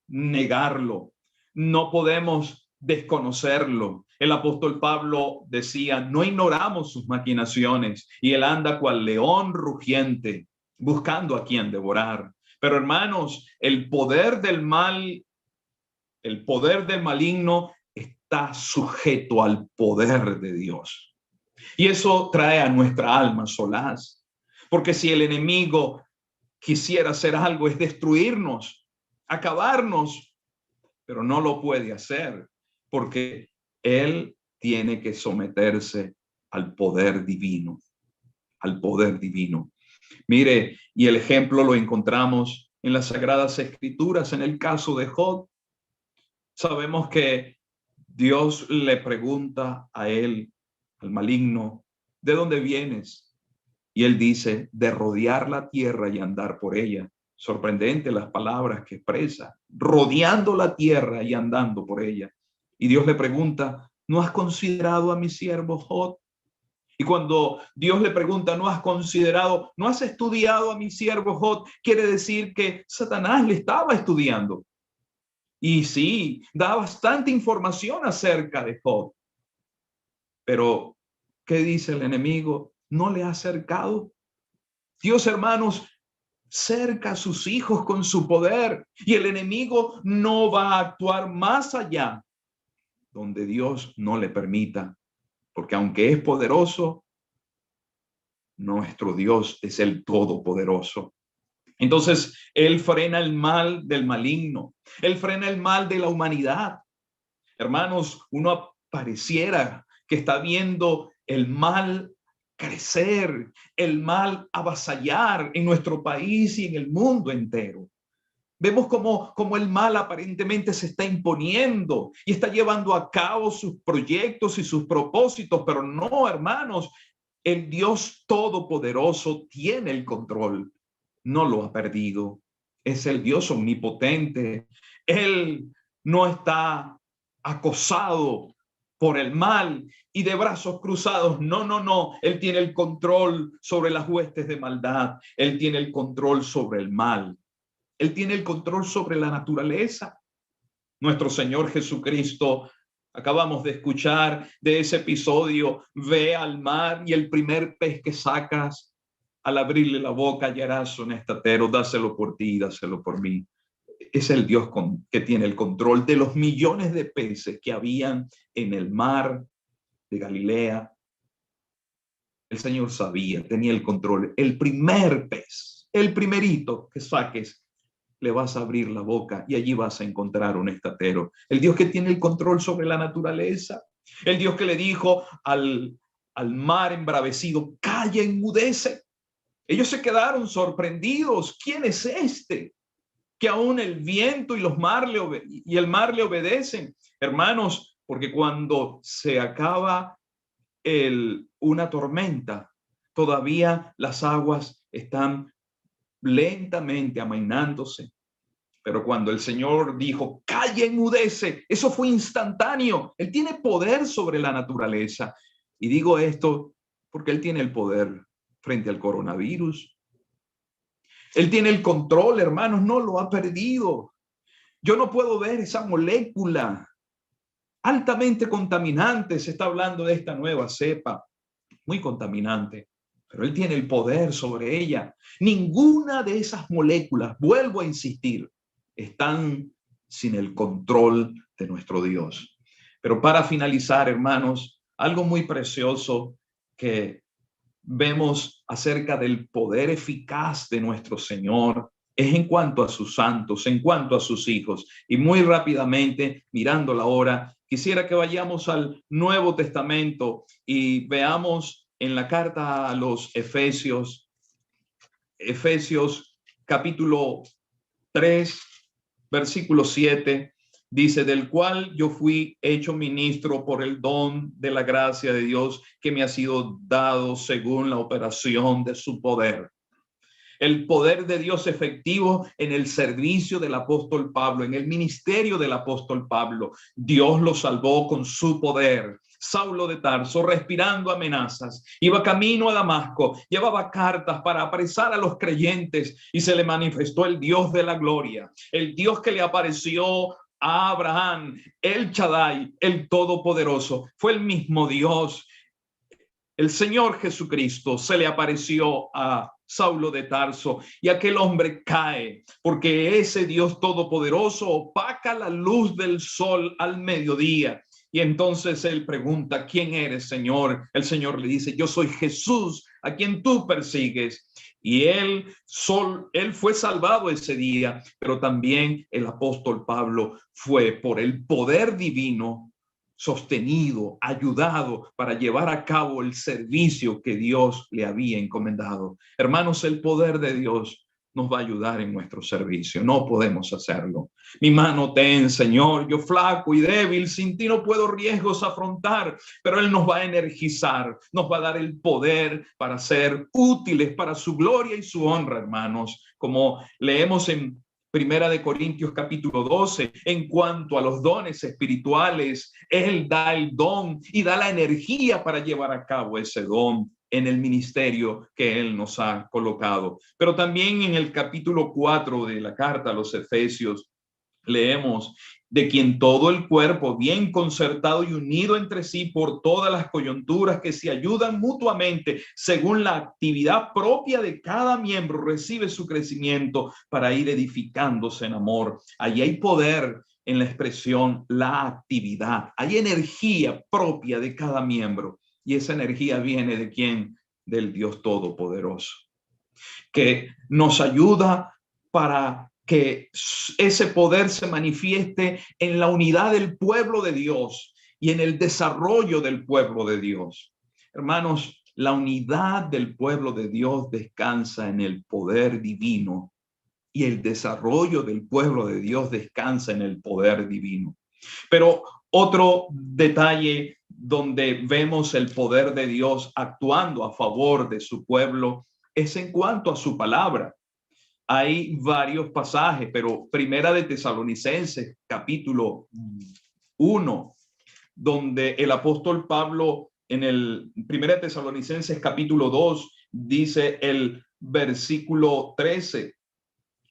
negarlo, no podemos desconocerlo. El apóstol Pablo decía, no ignoramos sus maquinaciones, y él anda cual león rugiente buscando a quien devorar. Pero hermanos, el poder del mal, el poder del maligno está sujeto al poder de Dios. Y eso trae a nuestra alma solaz. Porque si el enemigo quisiera hacer algo, es destruirnos, acabarnos, pero no lo puede hacer porque él tiene que someterse al poder divino, al poder divino. Mire, y el ejemplo lo encontramos en las Sagradas Escrituras. En el caso de Job, sabemos que Dios le pregunta a él, al maligno, ¿de dónde vienes? Y él dice, de rodear la tierra y andar por ella. Sorprendente las palabras que expresa, rodeando la tierra y andando por ella. Y Dios le pregunta, ¿no has considerado a mi siervo Job? Y cuando Dios le pregunta, ¿no has considerado, no has estudiado a mi siervo Job? Quiere decir que Satanás le estaba estudiando. Y sí, da bastante información acerca de Job. Pero, ¿qué dice el enemigo? ¿No le ha cercado? Dios, hermanos, cerca a sus hijos con su poder, y el enemigo no va a actuar más allá donde Dios no le permita, porque aunque es poderoso, nuestro Dios es el todopoderoso. Entonces, Él frena el mal del maligno, Él frena el mal de la humanidad. Hermanos, uno pareciera que está viendo el mal crecer, el mal avasallar en nuestro país y en el mundo entero. Vemos como el mal aparentemente se está imponiendo y está llevando a cabo sus proyectos y sus propósitos, pero no, hermanos, el Dios Todopoderoso tiene el control, no lo ha perdido. Es el Dios omnipotente. Él no está acosado por el mal y de brazos cruzados. No, no, no. Él tiene el control sobre las huestes de maldad. Él tiene el control sobre el mal. Él tiene el control sobre la naturaleza. Nuestro Señor Jesucristo, acabamos de escuchar de ese episodio, ve al mar y el primer pez que sacas, al abrirle la boca hallarás un estatero, dáselo por ti, dáselo por mí. Es el Dios que tiene el control de los millones de peces que habían en el mar de Galilea. El Señor sabía, tenía el control. El primer pez, el primerito que saques, le vas a abrir la boca y allí vas a encontrar un estatero. El Dios que tiene el control sobre la naturaleza. El Dios que le dijo al mar embravecido, calla, enmudece. Ellos se quedaron sorprendidos. ¿Quién es este? Que aún el viento y el mar le obedecen. Hermanos, porque cuando se acaba una tormenta, todavía las aguas están lentamente amainándose. Pero cuando el Señor dijo, calla, enmudece, eso fue instantáneo. Él tiene poder sobre la naturaleza. Y digo esto porque Él tiene el poder frente al coronavirus. Él tiene el control, hermanos, no lo ha perdido. Yo no puedo ver esa molécula altamente contaminante. Se está hablando de esta nueva cepa, muy contaminante, pero Él tiene el poder sobre ella. Ninguna de esas moléculas, vuelvo a insistir, están sin el control de nuestro Dios. Pero para finalizar, hermanos, algo muy precioso que vemos acerca del poder eficaz de nuestro Señor es en cuanto a sus santos, en cuanto a sus hijos. Y muy rápidamente, mirando la hora, quisiera que vayamos al Nuevo Testamento y veamos en la carta a los Efesios capítulo 3, versículo 7, dice, del cual yo fui hecho ministro por el don de la gracia de Dios que me ha sido dado según la operación de su poder. El poder de Dios efectivo en el servicio del apóstol Pablo, en el ministerio del apóstol Pablo. Dios lo salvó con su poder. Saulo de Tarso, respirando amenazas, iba camino a Damasco, llevaba cartas para apresar a los creyentes y se le manifestó el Dios de la gloria, el Dios que le apareció a Abraham, el Shaddai, el Todopoderoso. Fue el mismo Dios. El Señor Jesucristo se le apareció a Saulo de Tarso y aquel hombre cae porque ese Dios todopoderoso opaca la luz del sol al mediodía. Y entonces él pregunta, ¿quién eres, Señor? El Señor le dice, yo soy Jesús, a quien tú persigues. Y él fue salvado ese día, pero también el apóstol Pablo fue por el poder divino sostenido, ayudado para llevar a cabo el servicio que Dios le había encomendado. Hermanos, el poder de Dios nos va a ayudar en nuestro servicio. No podemos hacerlo. Mi mano ten, Señor, yo flaco y débil, sin ti no puedo riesgos afrontar, pero Él nos va a energizar, nos va a dar el poder para ser útiles para su gloria y su honra, hermanos. Como leemos en Primera de Corintios capítulo 12, en cuanto a los dones espirituales, Él da el don y da la energía para llevar a cabo ese don en el ministerio que Él nos ha colocado. Pero también en el capítulo 4 de la carta a los Efesios, Leemos: de quien todo el cuerpo, bien concertado y unido entre sí por todas las coyunturas que se ayudan mutuamente según la actividad propia de cada miembro, recibe su crecimiento para ir edificándose en amor. Allí hay poder en la expresión la actividad. Hay energía propia de cada miembro, y esa energía viene ¿de quién? Del Dios Todopoderoso, que nos ayuda para que ese poder se manifieste en la unidad del pueblo de Dios y en el desarrollo del pueblo de Dios. Hermanos, la unidad del pueblo de Dios descansa en el poder divino, y el desarrollo del pueblo de Dios descansa en el poder divino. Pero otro detalle donde vemos el poder de Dios actuando a favor de su pueblo es en cuanto a su palabra. Hay varios pasajes, pero Primera de Tesalonicenses, capítulo 1, donde el apóstol Pablo en el Primera de Tesalonicenses, capítulo 2, dice el versículo 13: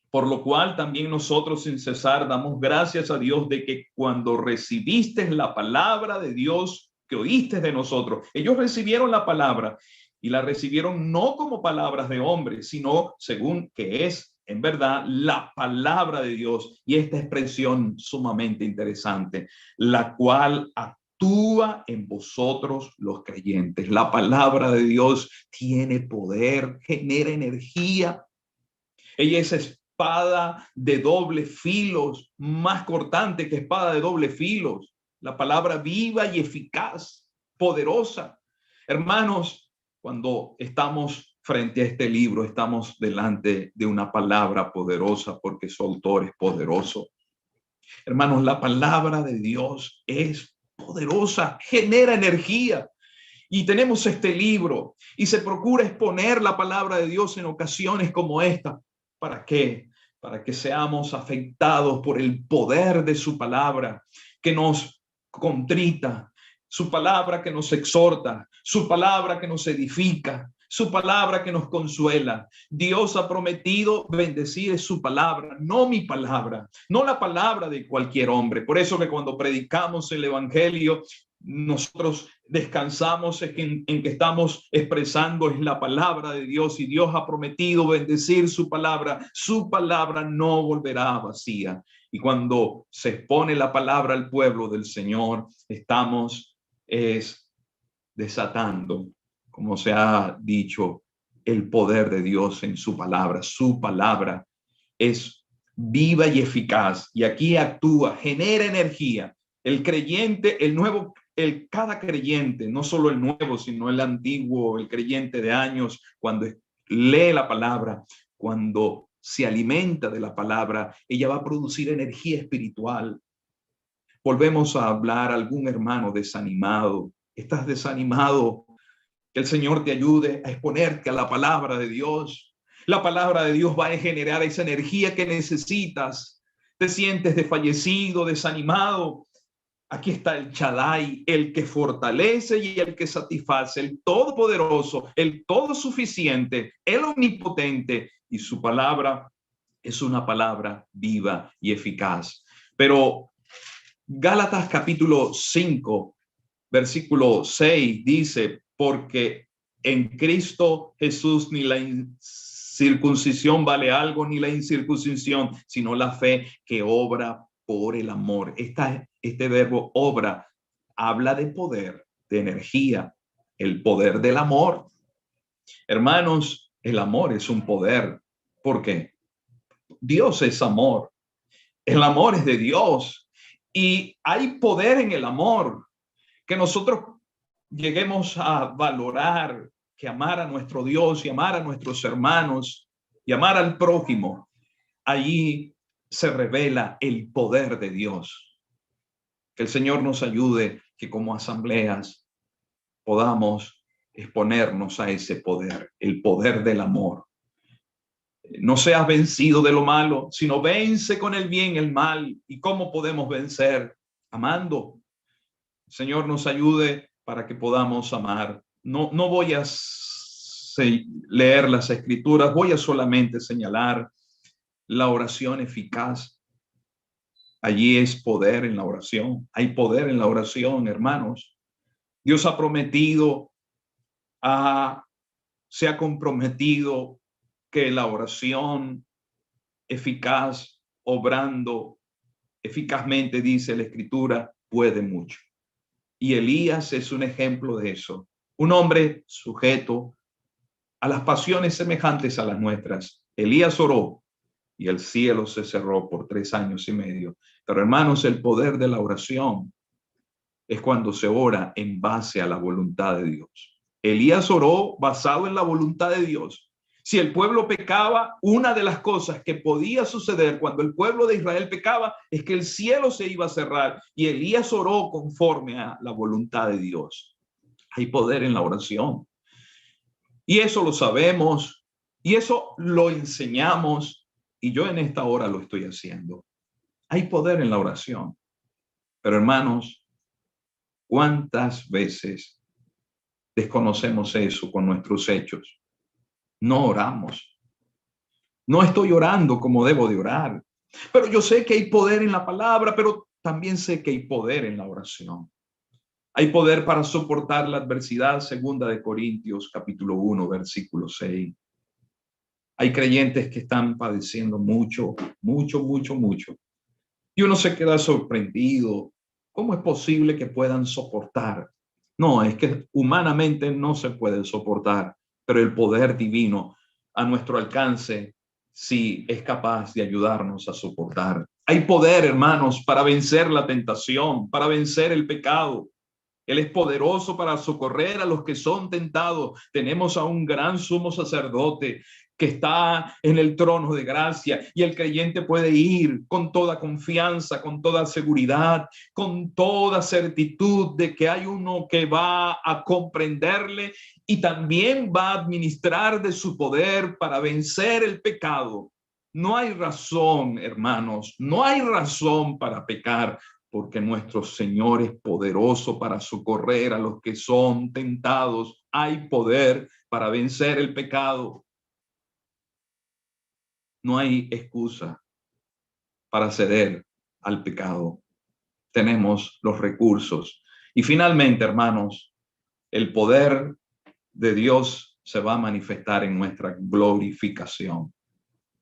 por lo cual también nosotros sin cesar damos gracias a Dios de que cuando recibiste la palabra de Dios que oíste de nosotros, ellos recibieron la palabra y la recibieron no como palabras de hombres, sino según que es en verdad la palabra de Dios. Y esta expresión sumamente interesante, la cual actúa en vosotros los creyentes. La palabra de Dios tiene poder, genera energía. Ella es espada de doble filos, más cortante que espada de doble filos. La palabra viva y eficaz, poderosa. Hermanos, cuando estamos frente a este libro, estamos delante de una palabra poderosa, porque su autor es poderoso. Hermanos, la palabra de Dios es poderosa, genera energía. Y tenemos este libro y se procura exponer la palabra de Dios en ocasiones como esta. ¿Para qué? Para que seamos afectados por el poder de su palabra, que nos contrita, su palabra que nos exhorta, su palabra que nos edifica, su palabra que nos consuela. Dios ha prometido bendecir su palabra, no mi palabra, no la palabra de cualquier hombre. Por eso que cuando predicamos el evangelio, nosotros descansamos en que estamos expresando es la palabra de Dios, y Dios ha prometido bendecir su palabra no volverá vacía. Y cuando se expone la palabra al pueblo del Señor, estamos desatando, como se ha dicho, el poder de Dios en su palabra. Su palabra es viva y eficaz, y aquí actúa, genera energía. El creyente, cada creyente, no solo el nuevo, sino el antiguo, el creyente de años, cuando lee la palabra, cuando se alimenta de la palabra, ella va a producir energía espiritual. Volvemos a hablar a algún hermano desanimado. ¿Estás desanimado? Que el Señor te ayude a exponerte a la palabra de Dios. La palabra de Dios va a generar esa energía que necesitas. Te sientes desfallecido, desanimado. Aquí está el Shaddai, el que fortalece y el que satisface, el todopoderoso, el todo suficiente, el omnipotente, y su palabra es una palabra viva y eficaz. Pero Gálatas capítulo 5, versículo 6 dice: porque en Cristo Jesús ni la circuncisión vale algo, ni la incircuncisión, sino la fe que obra por el amor. Este verbo obra habla de poder, de energía, el poder del amor. Hermanos, el amor es un poder. ¿Por qué? Dios es amor. El amor es de Dios. Y hay poder en el amor, que nosotros lleguemos a valorar, que amar a nuestro Dios y amar a nuestros hermanos y amar al prójimo. Allí se revela el poder de Dios. Que el Señor nos ayude, que como asambleas podamos exponernos a ese poder, el poder del amor. No seas vencido de lo malo, sino vence con el bien el mal. ¿Y cómo podemos vencer? Amando. El Señor nos ayude para que podamos amar. No voy a leer las escrituras, voy a solamente señalar la oración eficaz. Allí es poder en la oración. Hay poder en la oración, hermanos. Dios ha prometido, se ha comprometido que la oración eficaz, obrando eficazmente, dice la Escritura, puede mucho. Y Elías es un ejemplo de eso. Un hombre sujeto a las pasiones semejantes a las nuestras. Elías oró y el cielo se cerró por 3 años y medio. Pero hermanos, el poder de la oración es cuando se ora en base a la voluntad de Dios. Elías oró basado en la voluntad de Dios. Si el pueblo pecaba, una de las cosas que podía suceder cuando el pueblo de Israel pecaba es que el cielo se iba a cerrar, y Elías oró conforme a la voluntad de Dios. Hay poder en la oración. Y eso lo sabemos, y eso lo enseñamos, y yo en esta hora lo estoy haciendo. Hay poder en la oración. Pero hermanos, ¿cuántas veces desconocemos eso con nuestros hechos? No oramos. No estoy orando como debo de orar. Pero yo sé que hay poder en la palabra, pero también sé que hay poder en la oración. Hay poder para soportar la adversidad, 2 Corintios capítulo 1, versículo 6. Hay creyentes que están padeciendo mucho, mucho, mucho, mucho. Y uno se queda sorprendido. ¿Cómo es posible que puedan soportar? No, es que humanamente no se puede soportar, pero el poder divino a nuestro alcance sí es capaz de ayudarnos a soportar. Hay poder, hermanos, para vencer la tentación, para vencer el pecado. Él es poderoso para socorrer a los que son tentados. Tenemos a un gran sumo sacerdote que está en el trono de gracia, y el creyente puede ir con toda confianza, con toda seguridad, con toda certitud de que hay uno que va a comprenderle y también va a administrar de su poder para vencer el pecado. No hay razón, hermanos, no hay razón para pecar, porque nuestro Señor es poderoso para socorrer a los que son tentados. Hay poder para vencer el pecado. No hay excusa para ceder al pecado. Tenemos los recursos. Y finalmente, hermanos, el poder de Dios se va a manifestar en nuestra glorificación.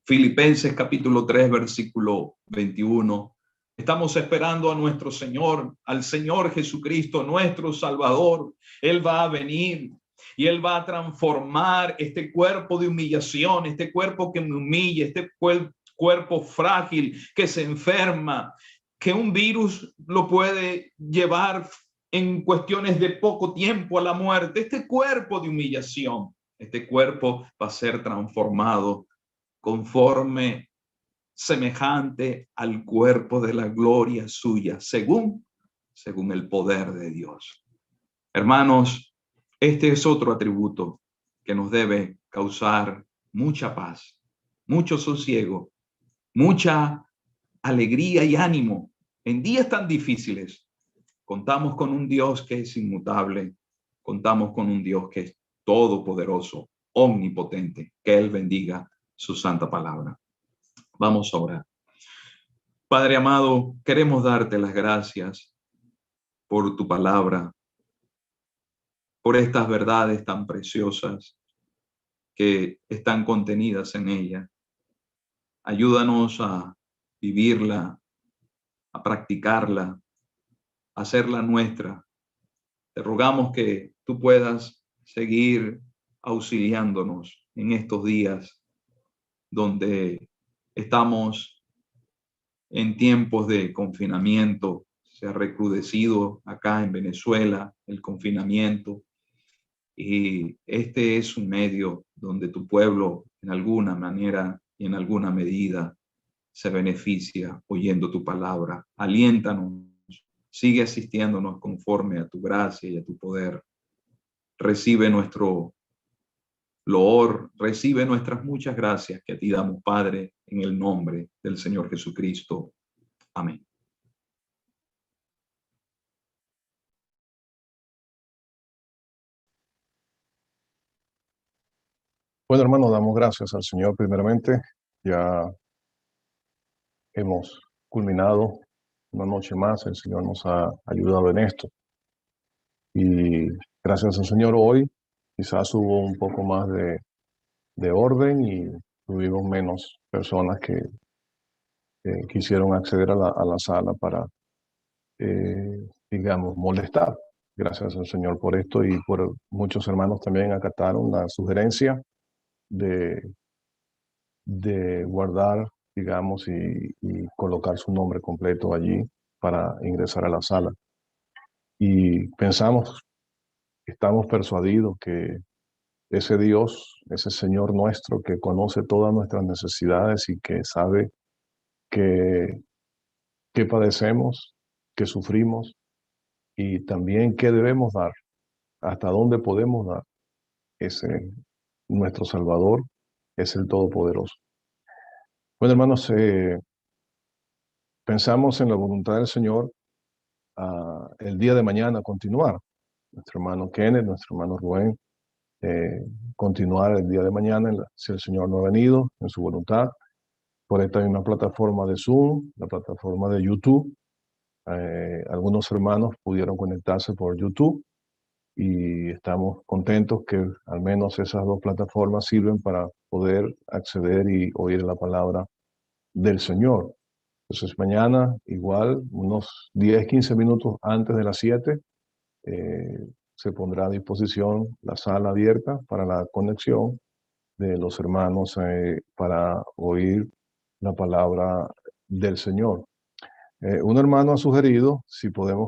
Filipenses capítulo 3, versículo 21. Estamos esperando a nuestro Señor, al Señor Jesucristo, nuestro Salvador. Él va a venir y Él va a transformar este cuerpo de humillación, este cuerpo que me humilla, este cuerpo frágil que se enferma, que un virus lo puede llevar en cuestiones de poco tiempo a la muerte. Este cuerpo de humillación, este cuerpo va a ser transformado conforme, semejante al cuerpo de la gloria suya, según el poder de Dios. Hermanos, este es otro atributo que nos debe causar mucha paz, mucho sosiego, mucha alegría y ánimo en días tan difíciles. Contamos con un Dios que es inmutable, contamos con un Dios que es todopoderoso, omnipotente. Que Él bendiga su santa palabra. Vamos a orar. Padre amado, queremos darte las gracias por tu palabra, por estas verdades tan preciosas que están contenidas en ella. Ayúdanos a vivirla, a practicarla, a hacerla nuestra. Te rogamos que tú puedas seguir auxiliándonos en estos días donde estamos en tiempos de confinamiento. Se ha recrudecido acá en Venezuela el confinamiento, y este es un medio donde tu pueblo en alguna manera y en alguna medida se beneficia oyendo tu palabra. Aliéntanos, sigue asistiéndonos conforme a tu gracia y a tu poder. Recibe nuestro loor, recibe nuestras muchas gracias que a ti damos, Padre, en el nombre del Señor Jesucristo. Amén. Bueno, hermano, damos gracias al Señor primeramente. Ya hemos culminado una noche más el Señor nos ha ayudado en esto. Y gracias al Señor hoy quizás hubo un poco más de orden y tuvimos menos personas que quisieron acceder a la sala para, digamos, molestar. Gracias al Señor por esto y por muchos hermanos también acataron la sugerencia de guardar, digamos, y colocar su nombre completo allí para ingresar a la sala. Y pensamos, estamos persuadidos que ese Dios, ese Señor nuestro que conoce todas nuestras necesidades y que sabe que padecemos, que sufrimos y también qué debemos dar, hasta dónde podemos dar, ese nuestro Salvador es el Todopoderoso. Bueno, hermanos, pensamos en la voluntad del Señor el día de mañana continuar. Nuestro hermano Kenneth, nuestro hermano Rubén, continuar el día de mañana, si el Señor no ha venido, en su voluntad. Por esta misma plataforma de Zoom, la plataforma de YouTube. Algunos hermanos pudieron conectarse por YouTube y estamos contentos que al menos esas dos plataformas sirven para poder acceder y oír la palabra del Señor. Entonces mañana, igual, unos 10, 15 minutos antes de las 7, se pondrá a disposición la sala abierta para la conexión de los hermanos para oír la palabra del Señor. Un hermano ha sugerido si podemos